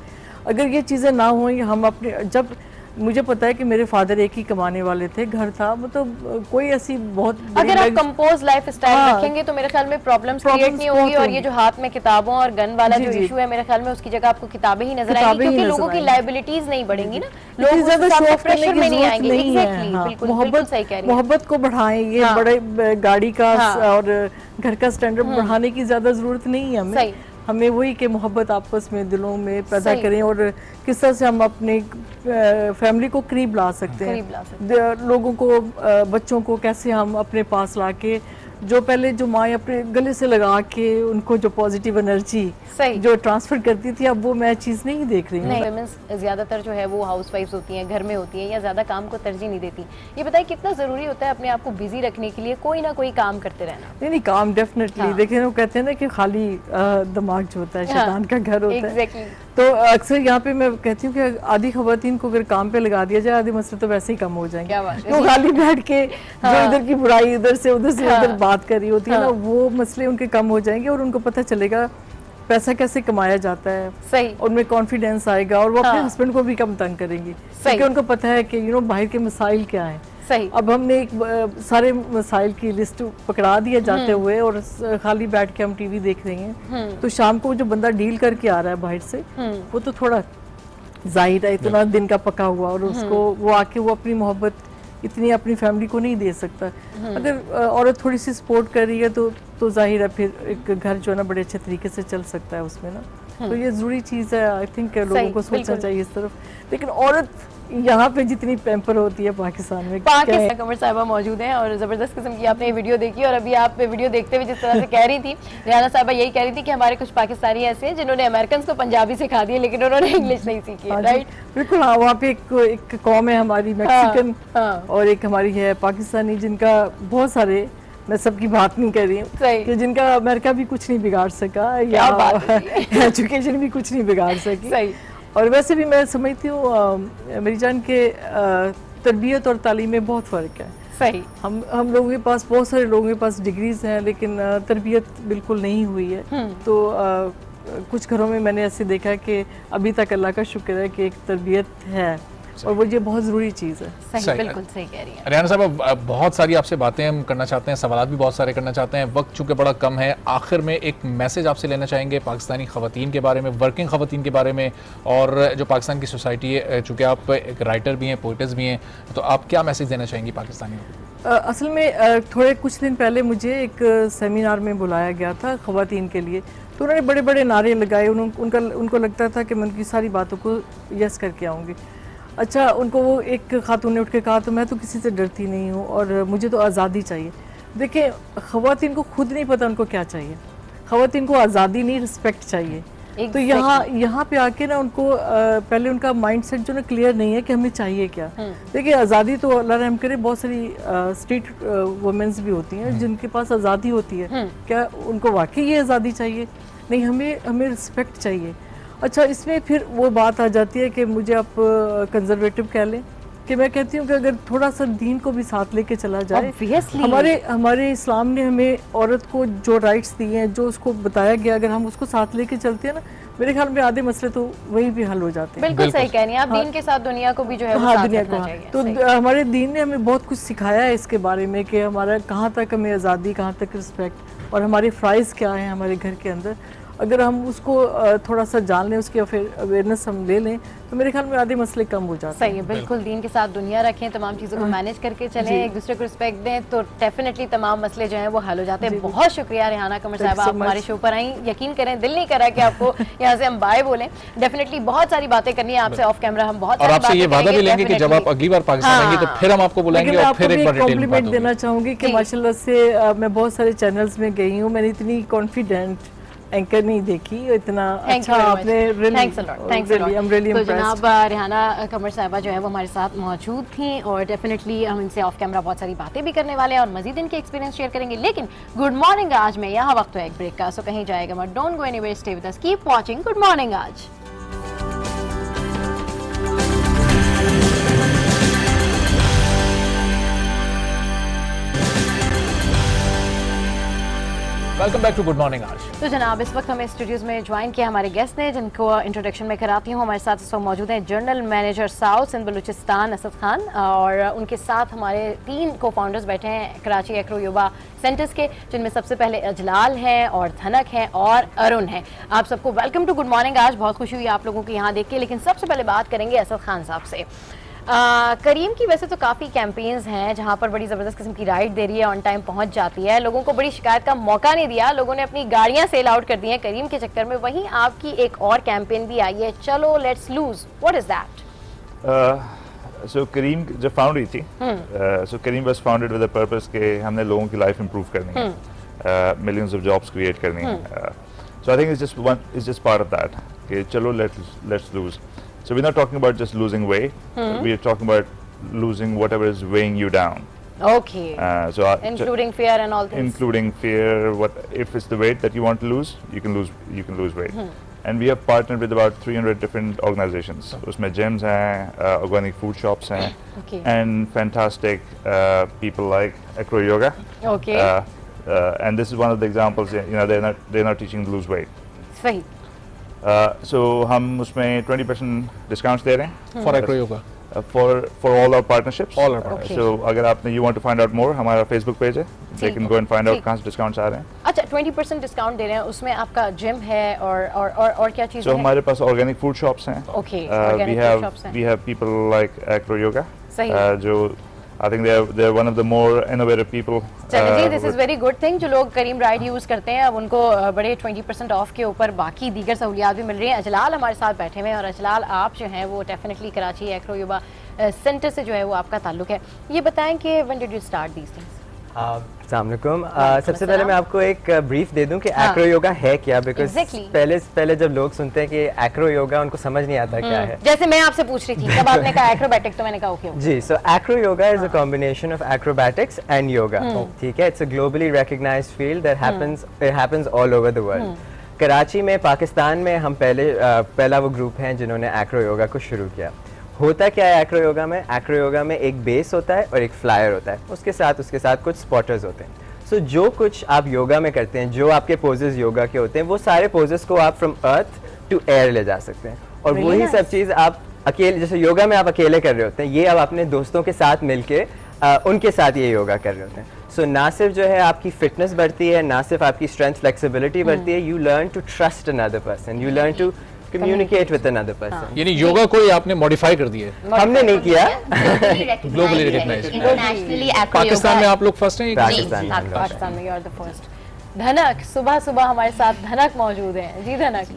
अगर ये चीज़ें ना हुई, हम अपने, जब मुझे पता है कि मेरे फादर एक ही कमाने वाले थे, घर था, मतलब कोई ऐसी बहुत, अगर आप कंपोज लाइफ स्टाइल रखेंगे तो मेरे ख्याल में प्रॉब्लम्स क्रिएट नहीं होगी। और ये जो हाथ में किताबों और गन वाला जो इशू है, मेरे ख्याल में उसकी जगह आपको किताबें ही नजर आएंगी, क्योंकि लोगों की लायबिलिटीज नहीं बढ़ेंगी ना, लोग प्रेशर में नहीं आएंगे। एग्जैक्टली, बिल्कुल सही कह रही हैं। मोहब्बत को बढ़ाएं, ये बड़े गाड़ी का और घर का स्टैंडर्ड बढ़ाने की ज्यादा जरूरत नहीं है हमें वही कि मोहब्बत आपस में दिलों में पैदा करें और किस तरह से हम अपने फैमिली को करीब ला सकते हैं, लोगों को, बच्चों को कैसे हम अपने पास ला के, जो पहले जो माँ अपने गले से लगा के उनको जो पॉजिटिव एनर्जी जो ट्रांसफर करती थी, अब वो मैं चीज़ नहीं देख रही हूँ। वुमेन्स ज़्यादातर जो है वो हाउस वाइफ्स होती हैं, घर में होती हैं, या ज़्यादा काम को तरजीह नहीं देती। ये बताइए कितना ज़रूरी होता है अपने आप को बिजी रखने के लिए कोई ना कोई काम करते रहना? नहीं, काम डेफिनेटली। देखिए, वो कहते हैं ना कि खाली दिमाग जो होता है शैतान का घर होता है। तो अक्सर यहाँ पे मैं कहती हूँ कि आधी खवातीन को अगर काम पे लगा दिया जाए, आधे मसले तो वैसे ही कम हो जाएंगे। तो खाली बैठ के जो इधर की बुराई इधर से उधर बात कर रही होती है ना, वो मसले उनके कम हो जाएंगे और उनको पता चलेगा पैसा कैसे कमाया जाता है। सही, उनमें कॉन्फिडेंस आएगा और वो अपने हस्बैंड को भी कम तंग करेंगी, क्योंकि उनको पता है कि बाहर के मसाइल क्या हैं। सही। अब हमने एक सारे मसाइल की लिस्ट पकड़ा दिए जाते हुए और खाली बैठ के हम टीवी देख रहे हैं, तो शाम को जो बंदा डील करके आ रहा है बाहर से, वो तो थोड़ा जाहिर है इतना दिन का पका हुआ, और उसको वो आके वो अपनी मोहब्बत इतनी अपनी फैमिली को नहीं दे सकता। अगर औरत थोड़ी सी सपोर्ट कर रही है तो जाहिर है फिर एक घर जो है ना बड़े अच्छे तरीके से चल सकता है उसमें ना। तो ये ज़रूरी चीज़ है, आई थिंक लोगों को सोचना चाहिए इस तरफ। लेकिन औरत यहाँ पे जितनी पैम्पर होती है पाकिस्तान में, कमर साहिबा मौजूद हैं और ज़बरदस्त किस्म की आपने वीडियो देखी, और अभी आप वीडियो देखते हुए जिस तरह से कह रही थी, रेहाना साहिबा यही कह रही थी कि हमारे कुछ पाकिस्तानी ऐसे हैं जिन्होंने अमेरिकन को पंजाबी सिखा दी है लेकिन उन्होंने इंग्लिश नहीं सीखी है। राइट, बिल्कुल। हाँ, वहाँ पे एक कौम है हमारी मैक्सिकन, और एक हमारी है पाकिस्तानी, जिनका बहुत सारे, मैं सबकी बात नहीं कर रही हूँ, कि जिनका अमेरिका भी कुछ नहीं बिगाड़ सका या एजुकेशन भी कुछ नहीं बिगाड़ सकी। और वैसे भी मैं समझती हूँ मेरी जान के तरबियत और तालीम में बहुत फ़र्क है। सही, हम लोगों के पास, बहुत सारे लोगों के पास डिग्रीज हैं लेकिन तरबियत बिल्कुल नहीं हुई है। तो कुछ घरों में मैंने ऐसे देखा है कि अभी तक अल्लाह का शुक्र है कि एक तरबियत है, और वो ये बहुत ज़रूरी चीज़ है। सही, बिल्कुल सही कह रही हैं रेहाना साहब। बहुत सारी आपसे बातें हम करना चाहते हैं, सवालात भी बहुत सारे करना चाहते हैं, वक्त चूँकि बड़ा कम है। आखिर में एक मैसेज आपसे लेना चाहेंगे पाकिस्तानी ख़वातीन के बारे में, वर्किंग ख़वातीन के बारे में, और जो पाकिस्तान की सोसाइटी है, चूँकि आप एक राइटर भी हैं, पोइट्स भी हैं, तो आप क्या मैसेज देना चाहेंगी पाकिस्तानियों को? असल में थोड़े कुछ दिन पहले मुझे एक सेमिनार में बुलाया गया था ख़वातीन के लिए, तो उन्होंने बड़े बड़े नारे लगाए, उनको लगता था कि मैं उनकी सारी बातों को यस करके आऊँगी। अच्छा, उनको वो एक खातून ने उठ के कहा तो मैं तो किसी से डरती नहीं हूँ और मुझे तो आज़ादी चाहिए। देखिए, ख़वातीन को खुद नहीं पता उनको क्या चाहिए, ख़वातीन को आज़ादी नहीं, रिस्पेक्ट चाहिए। तो यहाँ पे आके ना उनको पहले उनका माइंडसेट जो ना क्लियर नहीं है कि हमें चाहिए क्या। देखिए, आज़ादी तो अल्लाह रहम करे बहुत सारी स्ट्रीट वुमेन्स भी होती हैं जिनके पास आज़ादी होती है, क्या उनको वाकई ये आज़ादी चाहिए? नहीं, हमें रिस्पेक्ट चाहिए। अच्छा, इसमें फिर वो बात आ जाती है कि मुझे आप कंजर्वेटिव कह लें, कि मैं कहती हूँ कि अगर थोड़ा सा दीन को भी साथ लेके चला जाए, हमारे इस्लाम ने हमें औरत को जो राइट्स दिए हैं, जो उसको बताया गया, अगर हम उसको साथ लेके चलते हैं ना, मेरे ख्याल में आधे मसले तो वही भी हल हो जाते हैं। बिल्कुल सही कह रही हैं आप। दीन के साथ दुनिया को भी जो है वो साथ रखना चाहिए। तो हमारे दीन ने हमें बहुत कुछ सिखाया है इसके बारे में कि हमारा कहाँ तक हमें आज़ादी, कहाँ तक रिस्पेक्ट और हमारे फ़राइज़ क्या हैं हमारे घर के अंदर। अगर हम उसको थोड़ा सा जान लें, उसकी फिर अवेयरनेस हम ले लें, तो मेरे ख्याल में आधे मसले कम हो जाते हैं। सही है, बिल्कुल दीन के साथ दुनिया रखें, तमाम चीज़ों को मैनेज करके चलें, एक दूसरे को रिस्पेक्ट दें, तो डेफिनेटली तमाम मसले जो हैं वो हल हो जाते हैं। बहुत शुक्रिया रेहाना कमर साहब, आप हमारे शो पर आई। यकीन करें, दिल नहीं करा कि आपको यहाँ से हम बाय बोलें। डेफिनेटली बहुत सारी बातें करनी है आपसे ऑफ कैमरा, हम बहुत और आपसे ये वादा भी लेंगे कि जब आप अगली बार पाकिस्तान आएंगे तो फिर हम आपको बुलाएंगे और फिर एक बार कॉम्प्लीमेंट देना चाहूँगी कि माशाल्लाह से मैं बहुत सारे चैनल्स में गई हूँ, मैंने इतनी कॉन्फिडेंट एंकर नहीं देखी, इतना अच्छा आपने तो जनाब रेहाना कमर साहिबा जो है वो हमारे साथ मौजूद थी और डेफिनेटली हम इनसे ऑफ कैमरा बहुत सारी बातें भी करने वाले हैं और मजीद इनके एक्सपीरियंस शेयर करेंगे। लेकिन गुड मॉर्निंग आज में यहाँ वक्त है एक ब्रेक का, सो कहीं जाएगा मत, don't go anywhere, stay with us, keep watching good morning आज। Welcome back to good morning आज। तो जनाब, इस वक्त हमें स्टूडियोज में ज्वाइन किया हमारे गेस्ट ने, जिनको इंट्रोडक्शन में कराती हूँ। हमारे साथ इस वक्त मौजूद हैं general manager south Sindh Balochistan Asad Khan, और उनके साथ हमारे 3 को फाउंडर्स बैठे हैं कराची एक्रो युवा सेंटर्स के, जिनमें सबसे पहले अजलाल हैं और धनक हैं और अरुण हैं। आप सबको वेलकम टू गुड मॉर्निंग आज। बहुत खुशी हुई आप लोगों को यहाँ देख के। लेकिन सबसे पहले बात करेंगे असद खान साहब से। करीम की वैसे तो काफ़ी कैंपेन्स हैं जहाँ पर बड़ी ज़बरदस्त किस्म की राइड दे रही है, ऑन टाइम पहुँच जाती है, लोगों को बड़ी शिकायत का मौका नहीं दिया, लोगों ने अपनी गाड़ियाँ सेल आउट कर दी हैं करीम के चक्कर में। वहीं आपकी एक और कैंपेन भी आई है, चलो let's lose, what is that? So Careem जब फाउंड हुई थी, so Careem was founded with the purpose के हमने लोगों की लाइफ इंप्रूव करनी है, मिलियंस ऑफ जॉब्स क्रिएट करनी है। So I think it's just part of that कि चलो let's lose. So we're not talking about just losing weight. We're talking about losing whatever is weighing you down. Okay. So including fear and all things. Including fear. What if it's the weight that you want to lose? You can lose weight. And we have partnered with about 300 different organizations. उसमें gyms हैं, organic food shops हैं, and fantastic people like Acro Yoga. Okay. And this is one of the examples. You know, they're not teaching to lose weight. सही. So हम उसमें 20% discounts दे रहे हैं for Acro yoga, for all our partnerships. All our partnerships. So अगर आपने you want to find out more, हमारा Facebook page है, they can go and find out कहाँ से डिस्काउंट्स आ रहे हैं। अच्छा, 20% डिस्काउंट दे रहे हैं, उसमें आपका जिम है और क्या चीज़ है? So हमारे पास ऑर्गेनिक फूड शॉप्स हैं। Okay, organic food shops हैं। We have people like Acro Yoga, सही, जो I think they're one of the more innovative people. चलिए जी, this is very good thing. जो लोग करीम राइड यूज़ करते हैं अब उनको बड़े 20% ऑफ के ऊपर बाकी दीगर सहूलियात भी मिल रही हैं। अजलाल हमारे साथ बैठे हुए हैं, और अजलाल आप जो हैं वो डेफिनेटली कराची एक्रो युवा सेंटर से जो है वो आपका ताल्लुक है। ये बताएं कि when did you start these things? अस्सलाम वालेकुम। सबसे पहले मैं आपको एक ब्रीफ दे दूं कि एक्रो योगा है क्या, बिकॉज पहले जब लोग सुनते हैं कि एक्रो योगा उनको समझ नहीं आता क्या है। जैसे मैं आपसे पूछ रही थी तब आपने कहा एक्रोबैटिक, तो मैंने कहा ओके जी। So acro yoga is a combination of acrobatics and yoga, ठीक है। It's a globally recognised field that happens all over the world. Karachi में, पाकिस्तान में हम पहला वो ग्रुप हैं जिन्होंने एक्रो योगा को शुरू किया। होता क्या है एक्रो योगा में? एक्रो योगा में एक बेस होता है और एक फ्लायर होता है, उसके साथ कुछ स्पॉटर्स होते हैं। सो जो कुछ आप योगा में करते हैं, जो आपके पोजेस योगा के होते हैं, वो सारे पोजेस को आप फ्रॉम अर्थ टू एयर ले जा सकते हैं। और वही सब चीज़ आप अकेले, जैसे योगा में आप अकेले कर रहे होते हैं, ये आप अपने दोस्तों के साथ मिलके उनके साथ ये योगा कर रहे होते हैं। सो ना सिर्फ जो है आपकी फिटनेस बढ़ती है, ना सिर्फ आपकी स्ट्रेंथ फ्लेक्सिबिलिटी बढ़ती है, you learn to trust another person, you learn to communicate with another person. यानी योगा को ही आपने मॉडिफाई कर दिया है? हमने नहीं किया, ग्लोबली रिकॉग्नाइज्ड। इंटरनेशनली पाकिस्तान में आप लोग फर्स्ट हैं? पाकिस्तान में you are the first. धनक सुबह सुबह हमारे साथ धनक मौजूद हैं। जी धनक।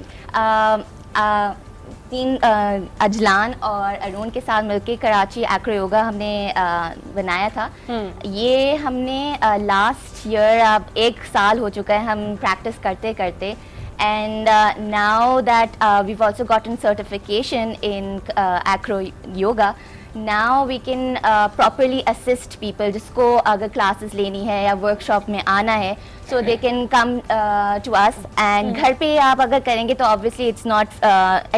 तीन अजलान और अरुण के साथ मिलकर कराची एक्रो योगा हमने बनाया था। ये हमने लास्ट ईयर, अब 1 साल हो चुका है हम प्रैक्टिस करते करते, and now that we've also gotten certification in acro yoga, now we can properly assist people जिसको अगर classes लेनी है या workshop में आना है, so they can come to us, and घर पे आप अगर करेंगे तो obviously it's not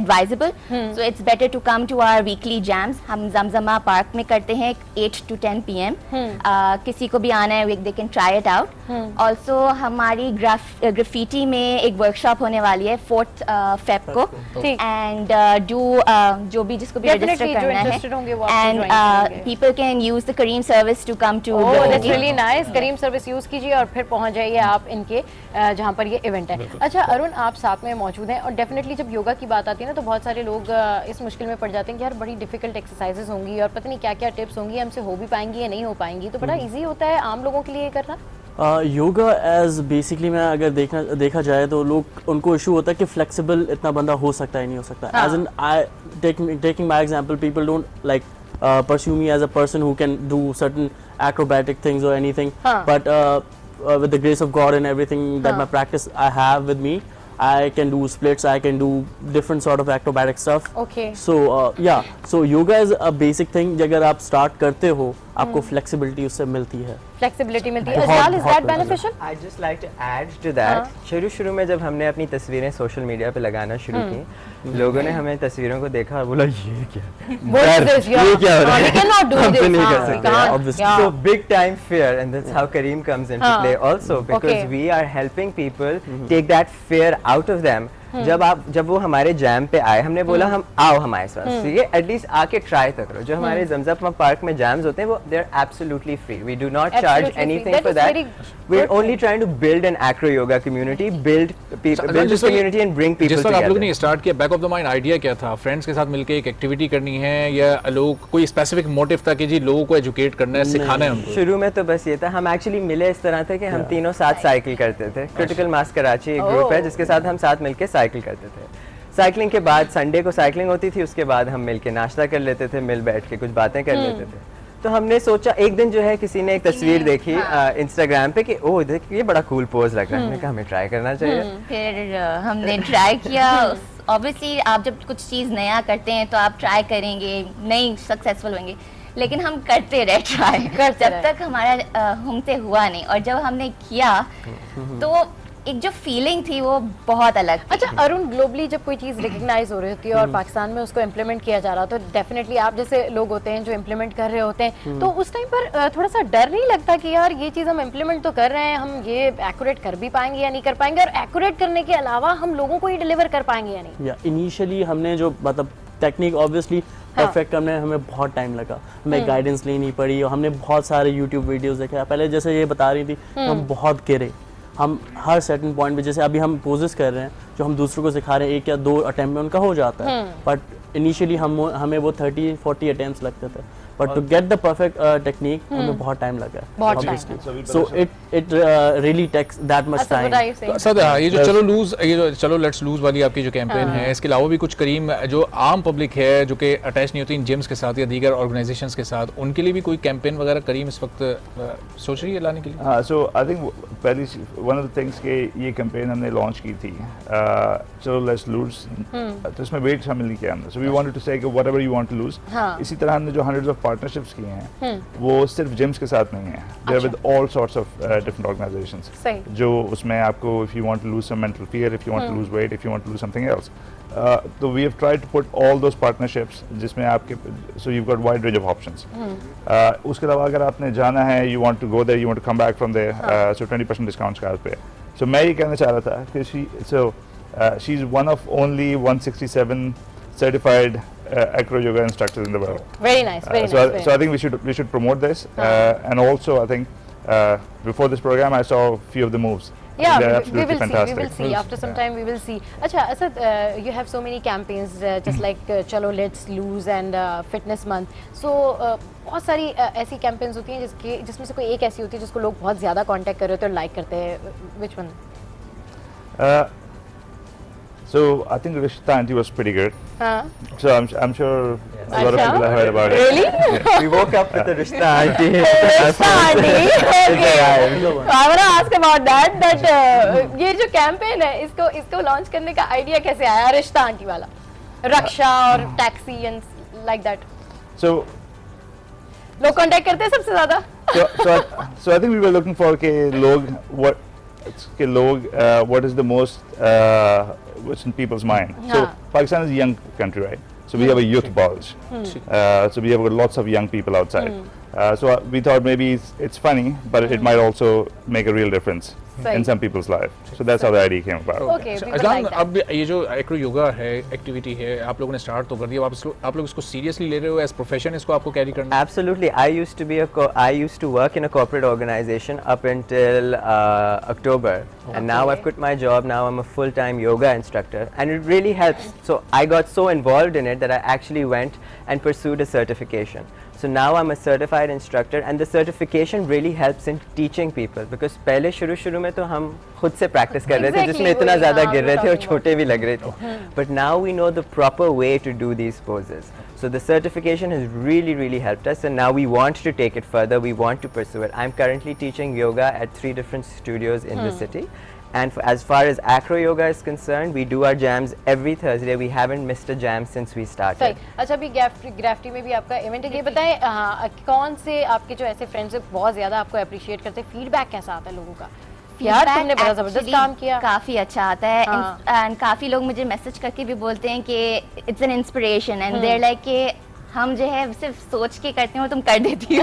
advisable, so it's better to come to our weekly jams. हम जमजमा पार्क में करते हैं 8 to 10 PM. किसी को भी आना है they can try it out. Also हमारी graffiti में एक workshop होने वाली है 4th Feb को, and जो भी जिसको भी register करना है, and people can use the Kareem service to come to. Oh, that's really nice. Kareem service use कीजिए और फिर पहुंच जाइए आप इनके जहाँ पर ये इवेंट है। अच्छा अरुण, आप साथ में मौजूद हैं, और डेफिनेटली जब योगा की बात आती है ना तो बहुत सारे लोग इस मुश्किल में पड़ जाते हैं कि यार बड़ी डिफिकल्ट एक्सरसाइजेस होंगी और पता नहीं क्या क्या टिप्स होंगी, हमसे हो भी पाएंगी या नहीं हो पाएंगी, तो बड़ा ईजी होता है आम लोगों के लिए करना। योगा एज बेसिकली मैं अगर देखा जाए तो लोग उनको इशू होता है कि फ्लेक्सिबल इतना बंदा हो सकता है नहीं हो सकता। As in I taking my example, people don't like pursue me as a person who can do certain acrobatic things or anything, but with the grace of God and everything that my practice I have with me, I can do splits, I can do different sort of acrobatic stuff. Okay. So yeah, so yoga is a basic thing. अगर आप start करते हो आपको flexibility उससे मिलती है। Flexibility मिलती है। Ajal, is that beneficial? I just like to add to that. शुरू में जब हमने अपनी तस्वीरें सोशल मीडिया पे लगाना शुरू की, लोगों ने हमें तस्वीरों को देखा और बोला ये क्या ये क्या हो रहा है, हम तो नहीं कर सकते obviously. So big time fear, and that's how Kareem comes into play also, because we are helping people take that fear out of them. जब वो हमारे जैम पे आए, हमने बोला हम आओ हमारे साथ, ठीक है, एटलीस्ट आके ट्राई तो करो। जो हमारे जमजमा पार्क में जैम्स होते हैं वो they are absolutely free, we do not charge anything for that, we are only trying to build an acro yoga community, build this community and bring people together. आप लोगों ने स्टार्ट किया, back of the mind idea क्या था? Friends के साथ मिलकर एक एक्टिविटी करनी है या लोग कोई स्पेसिफिक मोटिव था कि जी लोगों को एजुकेट करना है, सिखाना है उनको? शुरू में तो बस ये था, हम एक्चुअली मिले इस तरह थे कि हम तीनों साथ साइकिल करते थे। क्रिटिकल मास कराची एक ग्रुप है जिसके साथ हम साथ मिलकर साइकिल करते थे। साइकिलिंग के बाद संडे को साइकिलिंग होती थी, उसके बाद हम मिलके नाश्ता कर लेते थे, मिल बैठ के कुछ बातें कर लेते थे। तो हमने सोचा, एक दिन जो है किसी ने एक तस्वीर देखी इंस्टाग्राम पे कि ओह देख ये बड़ा कूल पोज लग रहा है, हमने कहा हमें ट्राई करना चाहिए। फिर हमने ट्राई किया। ऑब्वियसली आप जब कुछ चीज़ नया करते हैं तो आप ट्राई करेंगे, नहीं सक्सेसफुल होंगे, लेकिन हम करते रहे ट्राई, जब तक हमारा हमसे हुआ नहीं, और जब हमने किया तो एक जो फीलिंग थी वो बहुत अलग थी। अच्छा अरुण, ग्लोबली जब कोई चीज़ रिकग्नाइज हो रही होती है और पाकिस्तान में उसको इम्प्लीमेंट किया जा रहा तो डेफिनेटली आप जैसे लोग होते हैं जो इम्प्लीमेंट कर रहे होते हैं, तो उस टाइम पर थोड़ा सा डर नहीं लगता कि यार ये चीज़ हम इम्प्लीमेंट तो कर रहे हैं, हम ये एक्यूरेट कर भी पाएंगे या नहीं कर पाएंगे, और एक्यूरेट करने के अलावा हम लोगों को ये डिलीवर कर पाएंगे या नहीं? इनिशियली हमने जो मतलब टेक्निक ऑब्वियसली परफेक्ट करने हमें बहुत टाइम लगा, हमें गाइडेंस लेनी पड़ी, और हमने बहुत सारे यूट्यूब वीडियोस देखे। पहले जैसे ये बता रही थी हम बहुत गिरे, हम हर सर्टेन पॉइंट पे, जैसे अभी हम पोजेस कर रहे हैं जो हम दूसरों को सिखा रहे हैं, 1 या 2 अटेम्प्ट में उनका हो जाता है, बट इनिशियली हमें वो 30-40 अटेम्प्ट्स लगते थे, but to get the perfect technique हमें बहुत टाइम लगा, so it really takes that much time. Sir ये जो चलो लेट्स लूज वाली आपकी जो कैंपेन है, इसके अलावा भी कुछ करीम जो आम पब्लिक है जो कि अटैच नहीं होती इन जिम्स के साथ या दीगर ऑर्गेनाइजेशंस के साथ, उनके लिए भी कोई कैंपेन वगैरह करीम इस वक्त सोच रही है लाने के लिए? हाँ, सो आई थिंक पहली वन ऑफ द थिंग्स के ये कैंपेन हमने लॉन्च की थी, चलो लेट्स लूज, तो इसमें वेट शामिल नहीं किया हमने, so we wanted to say कि whatever you want to lose. इसी तरह हमने जो हंड्रेड्स ऑफ पार्टनरशिप्स किए हैं वो सिर्फ जिम्स के साथ नहीं है, they are with all sorts of different organisations, जो उसमें आपको if you want to lose some mental fear, if you want to lose weight, if you want to lose something else, तो we have tried to put all those partnerships जिसमें आपके, so you got wide range of options. उसके अलावा अगर आपने जाना है, you want to go there, you want to come back from there, so 20% discount card पे। सो मैं ये कहना चाह रहा था कि she is one of only 167 certified acro yoga instructors in the world. Very nice, very nice. So I think we should promote this, and also I think before this program I saw a few of the moves. Yeah, they're we absolutely will fantastic. see. We will see. After some time, we will see. Acha, Asad, you have so many campaigns, just like Chalo Let's Lose and Fitness Month. So बहुत सारी ऐसी campaigns होती हैं जिसमें से कोई एक ऐसी होती है जिसको लोग बहुत ज़्यादा contact कर रहे होते हैं और like करते हैं. Which one? So I think Rishta Aunty was pretty good. हाँ. So I'm sure a lot of people have heard about it. Really? Yeah. We woke up with the Rishta Aunty. Rishta Aunty. Okay. I want to ask about that. That ये जो campaign है इसको launch करने का idea कैसे आया Rishta Aunty वाला? Raksha और taxi and like that. So लोग contact करते हैं सबसे ज़्यादा. So I think we were looking for what is the most what's in people's mind. So Pakistan is a young country, right? So we have a youth bulge. So we have lots of young people outside. So we thought maybe it's funny, but it might also make a real difference in some people's life. So that's how the idea came about. Okay, Azlan, अब ये जो Acro yoga है, activity है, आप लोगों ने start तो कर दिया, आप लोग इसको सीरियसली ले रहे हो एज प्रोफेशन, इसको आपको कैरी करना? Absolutely. I used to work in a corporate organization up until October, and now I've quit my job. Now I'm a full-time yoga instructor, and it really helps. So I got so involved in it that I actually went and pursued a certification. So now I'm a certified instructor, and the certification really helps in teaching people, because पहले शुरू में तो हम खुद से practice कर रहे थे, जिसमें इतना ज़्यादा गिर रहे थे और छोटे भी लग रहे थे. But now we know the proper way to do these poses. So the certification has really helped us, and now we want to take it further. We want to pursue it. I'm currently teaching yoga at 3 different studios in the city. And as far as acro yoga is concerned, we do our jams every Thursday. We haven't missed a jam since we started. सही. अच्छा, अभी ग्राफ्टी में भी आपका event है. ये बताएं कौन से आपके जो ऐसे फ्रेंड्स हैं बहुत ज़्यादा आपको अप्रिशिएट करते हैं, फीडबैक कैसा आता है लोगों का? यार तुमने बड़ा ज़बरदस्त काम किया. काफ़ी अच्छा आता है. एंड काफ़ी लोग मुझे मैसेज करके भी बोलते हैं कि it's an inspiration, and they're like कि हम जो है सिर्फ सोच के करते हैं और तुम कर देती हो.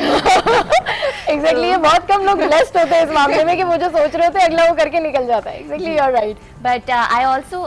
एग्जैक्टली, ये बहुत कम लोग ब्लेस्ड होते हैं इस मामले में कि वो जो सोच रहे होते हैं अगला वो करके निकल जाता है. Exactly, you are right. But I also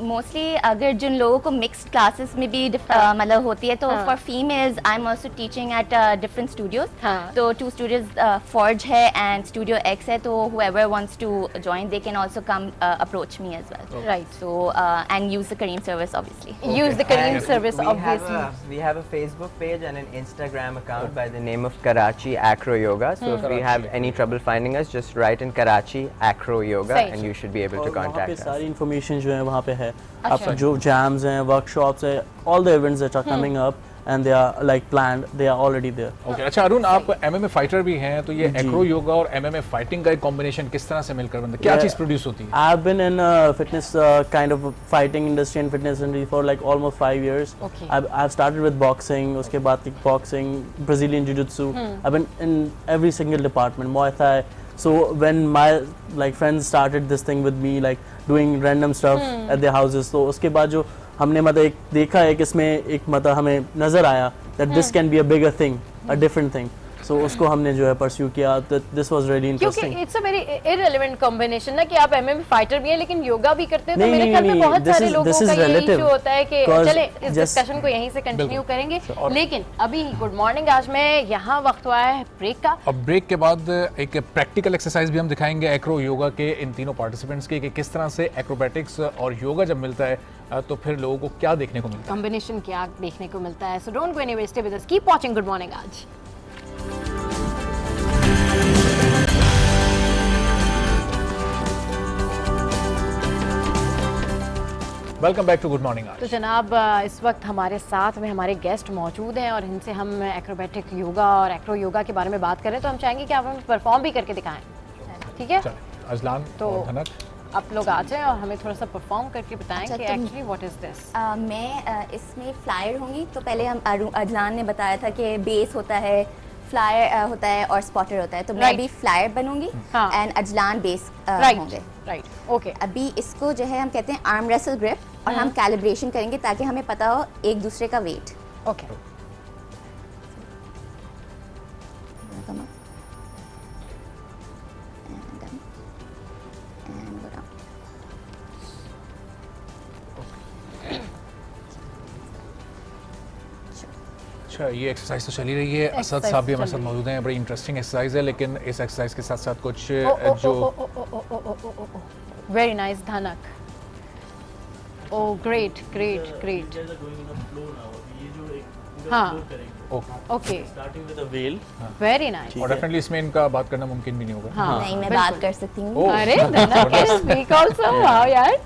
mostly अगर जिन लोगों को मिक्स्ड क्लासेस में भी मतलब होती है, तो for females I am also teaching at different studios. तो 2 स्टूडियोज फॉर्ज है एंड स्टूडियो एक्स है, तो whoever wants to join they can also come approach me as well. Right. So and use the Kareem service obviously. Use the Kareem service obviously. We have a Facebook page and an Instagram account by the name of Karachi Acro Yoga. So if you have any trouble finding us, just write in Karachi Acro Yoga and you should be able to contact us. सारी information जो है वहाँ पे है. अब जो jams हैं, workshops हैं, all the events that are coming up and they are like planned, they are already there. Okay. अच्छा अरुण, आप MMA फाइटर भी हैं, तो ये एक्रो योगा और MMA फाइटिंग का एक कॉम्बिनेशन किस तरह से मिलकर बनता है? क्या चीज़ प्रोड्यूस होती है? I've been in fitness kind of fighting industry and fitness industry for like almost 5 years. Okay. I've started with boxing, उसके बाद kickboxing, Brazilian jiu-jitsu. I've been in every single department, Muay Thai. So when my like friends started this thing with me, like doing random stuff at their houses, तो उसके बाद जो हमने मतलब एक देखा है कि इसमें एक मतलब हमें नज़र आया that this can be a bigger thing, a different thing. So उसको हमने जो है परस्यू किया. This was really interesting. क्योंकि it's a very irrelevant combination ना कि आप MMA फाइटर भी हैं लेकिन योगा भी करते हैं, तो मेरे ख्याल में बहुत सारे लोगों का ये इशू होता है कि चले इस डिस्कशन को यहीं से कंटिन्यू करेंगे. लेकिन अभी गुड मॉर्निंग आज में यहाँ वक्त हुआ है ब्रेक का. अब ब्रेक के बाद एक प्रैक्टिकल एक्सरसाइज भी हम दिखाएंगे एक्रो योगा के इन तीनों पार्टिसिपेंट्स के, कि किस तरह से एक्रोबैटिक्स और योगा जब मिलता है तो फिर लोगों को क्या देखने को मिलता है, कॉम्बिनेशन क्या देखने को मिलता है. So don't go anywhere, stay with us, keep watching good morning आज. Welcome back to good morning आज. तो जनाब इस वक्त हमारे साथ में हमारे गेस्ट मौजूद हैं और इनसे हम एक्रोबैटिक योगा और एक्रो योगा के बारे में बात करें, तो हम चाहेंगे कि आप हमें परफॉर्म भी करके दिखाएं. ठीक है, अजलान तो और धनक आप लोग आ जाएं और हमें थोड़ा सा परफॉर्म करके बताएं कि एक्चुअली व्हाट इज दिस. मैं इसमें फ्लायर होंगी. तो पहले हम अजलान ने बताया था कि बेस होता है, फ्लायर होता है और स्पॉटर होता है, तो मैं अभी फ्लायर बनूंगी एंड अजलान बेस होंगे. Right, okay. अभी इसको जो है हम कहते हैं आर्म रेसल ग्रिप, और हम कैलिब्रेशन करेंगे ताकि हमें पता हो एक दूसरे का वेट. ओके. अच्छा, ये एक्सरसाइज तो चली रही है। असद साहब भी हमारे साथ मौजूद हैं। बड़ी इंटरेस्टिंग एक्सरसाइज है, लेकिन इस एक्सरसाइज के साथ साथ कुछ जो very nice Dhanak. Oh great great great. हाँ okay, starting with a well. Very nice. और डेफिनेटली इसमें इनका बात करना मुमकिन भी नहीं होगा। हाँ, नहीं, मैं बात कर सकती हूँ। अरे धनक कैन स्पीक आल्सो, वाओ यार।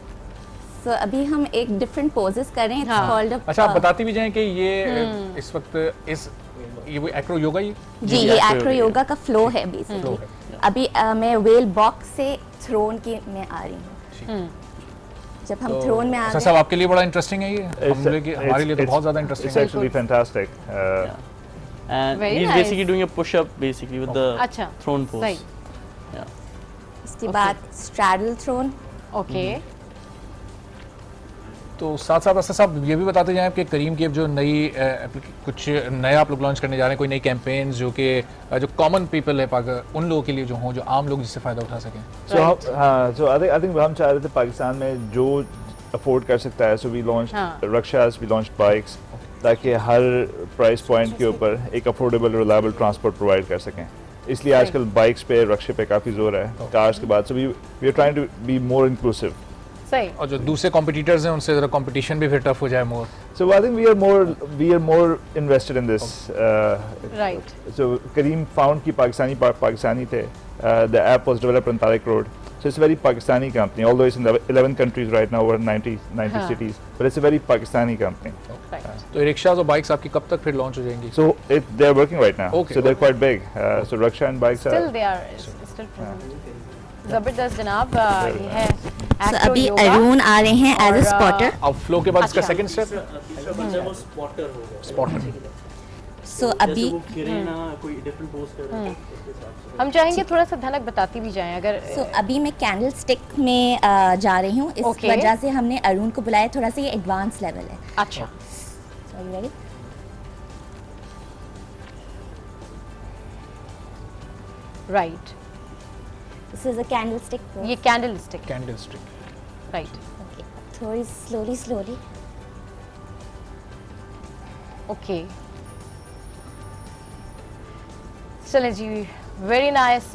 So, अभी हम एक डिफरेंट पोजेस कर रहे हैं। हाँ। called a, अच्छा, आप बताती भी जाएं कि ये इस वक्त ये वो एक्रो योगा जी ये एक्रो योगा का फ्लो है बेसिकली। अभी मैं वेल बॉक्स से थ्रोन की में आ रही हूँ। जब हम थ्रोन में आ गए। सब आपके लिए बड़ा इंटरेस्टिंग है ये, हमारे लिए तो बहुत ज्यादा इंटरेस्टिंग है। It's actually fantastic. And he's basically doing a push up basically with the throne pose. इसके बाद straddle throne। ओके। तो साथ साथ असद साहब ये भी बताते जाएं कि करीम की अब जो नई कुछ नया आप लोग लॉन्च करने जा रहे हैं, कोई नई कैंपेन्स जो कि जो कॉमन पीपल है उन लोगों के लिए जो हों, जो आम लोग जिससे फ़ायदा उठा सकें। सो आई थिंक हम चाह रहे थे पाकिस्तान में जो अफोर्ड कर सकता है, so we launch rickshaws, we launch bikes, ताकि हर प्राइस पॉइंट के ऊपर एक अफोर्डेबल रिलायबल ट्रांसपोर्ट प्रोवाइड कर सकें। इसलिए आजकल बाइक्स पे, रक्षे पे काफ़ी जोर है, कार्स के बाद। So we are trying to be more inclusive. सही। और जो दूसरे कॉम्पिटिटर्स हैं उनसे जरा कंपटीशन भी फिर टफ हो जाए मोर। So I think we are more invested in this. Right. So Kareem found कि Pakistani थे. The app was developed on Tariq Road. So it's a very Pakistani company. Although it's in 11 countries right now, over 90 cities, but it's a very Pakistani company. तो rickshaws और bikes आपकी कब तक फिर launch हो जाएंगी? So they are working right now. So they're quite big. So Raksha and bikes still they are still जबरदस्त जनाब। ये है अभी अरुण आ रहे हैं एज अ स्पॉटर। अब फ्लो के बाद इसका सेकंड स्टेप वो स्पॉटर होगा। स्पॉटर। सो अभी कोई डिफरेंट पोज कर रहे हैं। हम चाहेंगे थोड़ा सा धनक बताती भी जाएं अगर। अभी मैं कैंडल स्टिक में जा रही हूँ। इस वजह से हमने अरुण को बुलाया, थोड़ा सा ये एडवांस लेवल है। अच्छा। Ready? Right. This is a candlestick pose. ये candlestick। Candlestick. Right. Okay. थोड़ी slowly. Okay. चलें जी, very nice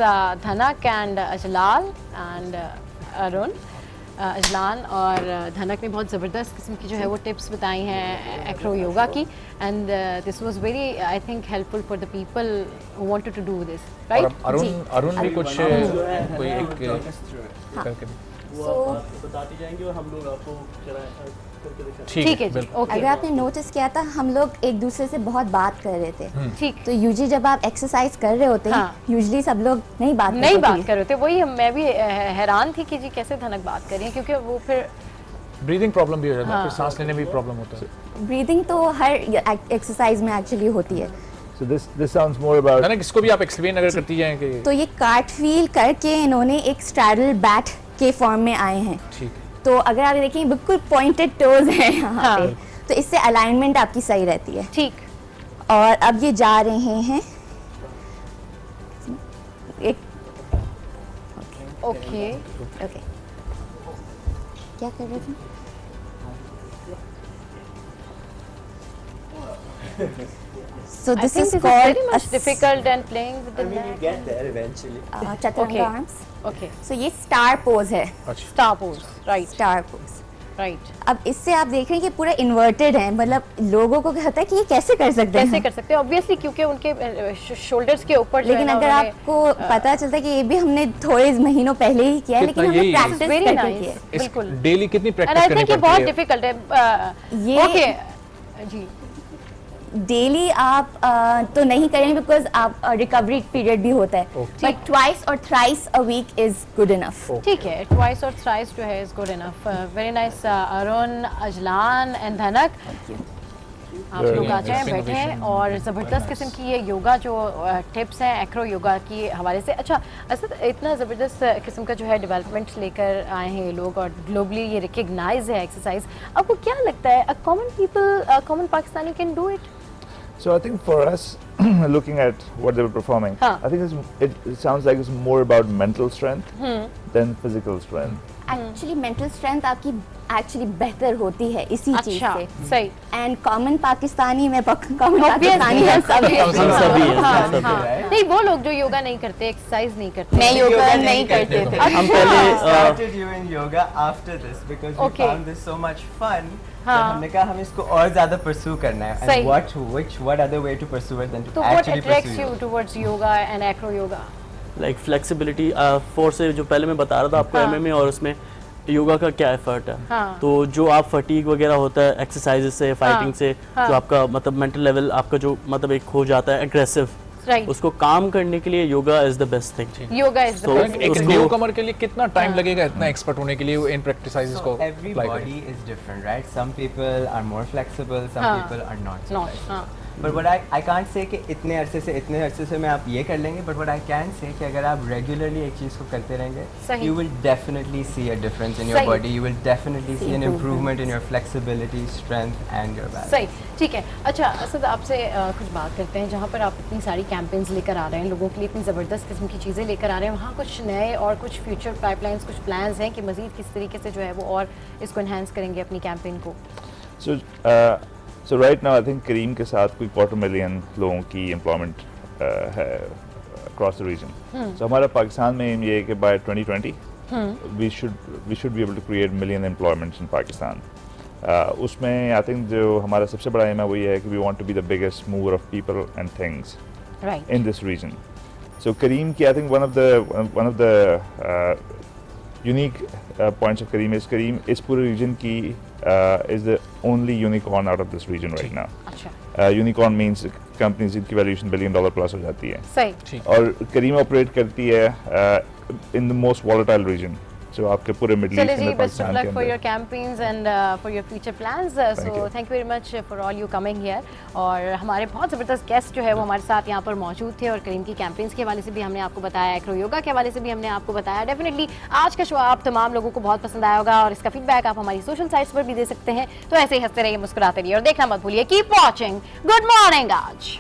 धनक and अजलाल and अरुण। अजलान और धनक ने बहुत ज़बरदस्त किस्म की जो है वो टिप्स बताई हैं एक्रो योगा की, and this was very I think helpful for the people who wanted to do this, right. Arun भी कुछ कोई एक करके बताती जाएंगे और हम लोग आपको ठीक है जी। अगर आपने नोटिस किया था, हम लोग एक दूसरे से बहुत बात कर रहे थे। ठीक। तो यूजुअली जब आप एक्सरसाइज कर रहे होते हैं, यूजुअली सब लोग नहीं बात कर रहे थे। वही मैं भी हैरान थी कि जी कैसे धनक बात कर रही है, क्योंकि वो फिर ब्रीदिंग प्रॉब्लम भी हो जाता है, फिर सांस लेने में भी प्रॉब्लम होता है। ब्रीदिंग तो हर एक्सरसाइज में एक्चुअली होती है। So this sounds more about। धनक इसको भी आप एक्सप्लेन अगर करती जाएं कि तो ये कार्टव्हील करके इन्होंने एक स्ट्रैडल बैट के फॉर्म में आए हैं। ठीक। तो अगर आप देखें बिल्कुल पॉइंटेड टोज हैं यहाँ पे, तो इससे अलाइनमेंट आपकी सही रहती है। ठीक। और अब ये जा रहे हैं एक ओके क्या कर रहे थे? So this is called very much difficult and playing with the net. You get there eventually. Chaturanga arms. Okay. So ये स्टार पोज है। Star pose, right. Star pose, right. अब इससे आप देख रहे हैं कि पूरा इन्वर्टेड है, मतलब लोगों को क्या होता है कि ये कैसे कर सकते हैं? कैसे कर सकते हैं? ऑब्वियसली क्योंकि उनके शोल्डर्स के ऊपर। लेकिन अगर आपको पता चलता है कि ये भी हमने थोड़े महीनों पहले ही किया है, लेकिन हमने प्रैक्टिस करके किया है। बिल्कुल। डेली कितनी प्रैक्टिस करनी पड़ती है? बहुत डिफिकल्ट है ये। ओके जी। डेली आप तो नहीं करेंगे बिकॉज आप रिकवरी पीरियड भी होता है, बट ट्वाइस और thrice a week is good enough. ठीक है, ट्वाइस और थ्राइस जो है is good enough. Very nice Arun, Azlan and Dhanak, आप लोग आ जाएं, बैठें और ज़बरदस्त किस्म की ये योगा जो टिप्स हैं एक्रो योगा की हवाले से। अच्छा असद, इतना ज़बरदस्त किस्म का जो है डेवलपमेंट लेकर आए हैं ये लोग और ग्लोबली ये रिकग्नाइज है एक्सरसाइज, आपको क्या लगता है a common people, a common Pakistani can do it? So I think for us, looking at what they were performing, I think it sounds like it's more about mental strength than physical strength. Actually mental strength आपकी actually बेहतर होती है इसी चीज से। सही। And common Pakistani में common Pakistani है सभी। नहीं, वो लोग जो योगा नहीं करते, एक्सरसाइज नहीं करते। मैं योगा नहीं करते थे। हम पहले started doing yoga after this because we found this so much fun। हमने कहा हम इसको और ज्यादा pursue करना है। And what other way to pursue it than to actually pursue it? What attracts you towards yoga and acro yoga? Like flexibility, force से जो पहले मैं बता रहा था आपको MMA और उसमें योगा का क्या एफर्ट है। तो जो आप फटीग वगैरह होता है एक्सरसाइजेस से, फाइटिंग से, जो आपका मतलब मेंटल लेवल आपका जो मतलब एक हो जाता है एग्रेसिव, उसको काम करने के लिए yoga is the best thing. Yoga is the best. एक न्यू कमर के लिए कितना टाइम लगेगा इतना एक्सपर्ट होने के लिए इन प्रैक्टिसेस को? Everybody is different, right? Some people are more flexible, some people are not so flexible. But what I can't say कि इतने अरसे से मैं आप ये कर लेंगे, but what I can say कि अगर आप regularly एक चीज़ को करते रहेंगे, you will definitely see a difference in your body. You will definitely see an improvement in your flexibility, strength and your balance. सही, ठीक है। अच्छा असद, आपसे कुछ बात करते हैं। जहाँ पर आप इतनी सारी कैंपेन्स लेकर आ रहे हैं, लोगों के लिए इतनी ज़बरदस्त किस्म की चीज़ें लेकर आ रहे हैं, वहाँ कुछ नए और कुछ फ्यूचर पाइपलाइंस, कुछ प्लान्स हैं कि मज़ीद किस तरीके से जो है वो और इसको इन्हांस करेंगे अपनी कैंपेन को? So right now I think करीम के साथ कोई 250,000 लोगों की एम्प्लॉयमेंट है across the region. So हमारा पाकिस्तान में एम ये है कि by 2020 we should be able to create million employments in Pakistan. उसमें I think जो हमारा सबसे बड़ा एम है वो ये है कि we want to be the biggest mover of people and things in this region. So करीम की I think one of the unique points of Kareem is पूरे region की is the only unicorn out of this region right now. Unicorn means companies जिनकी valuation $1 billion plus हो जाती है। सही। और Kareem operate करती है in the most volatile region. So आपके पूरे मिडिल ईस्ट में पाकिस्तान के अंदर। For your campaigns and for your future plans. So thank you very much for all you coming here. और हमारे बहुत ज़बरदस्त गेस्ट जो है वो हमारे साथ यहाँ पर मौजूद थे और करीम की कैंपेन्स के हवाले से भी हमने आपको बताया, एक्रो योगा के हवाले से भी हमने आपको बताया। डेफिनेटली आज का शो आप तमाम लोगों को बहुत पसंद आया होगा और इसका फीडबैक आप हमारी सोशल साइट्स पर भी दे सकते हैं। तो ऐसे ही हंसते रहिए, मुस्कुराते रहिए और देखना मत भूलिए। Keep watching. गुड मॉर्निंग आज।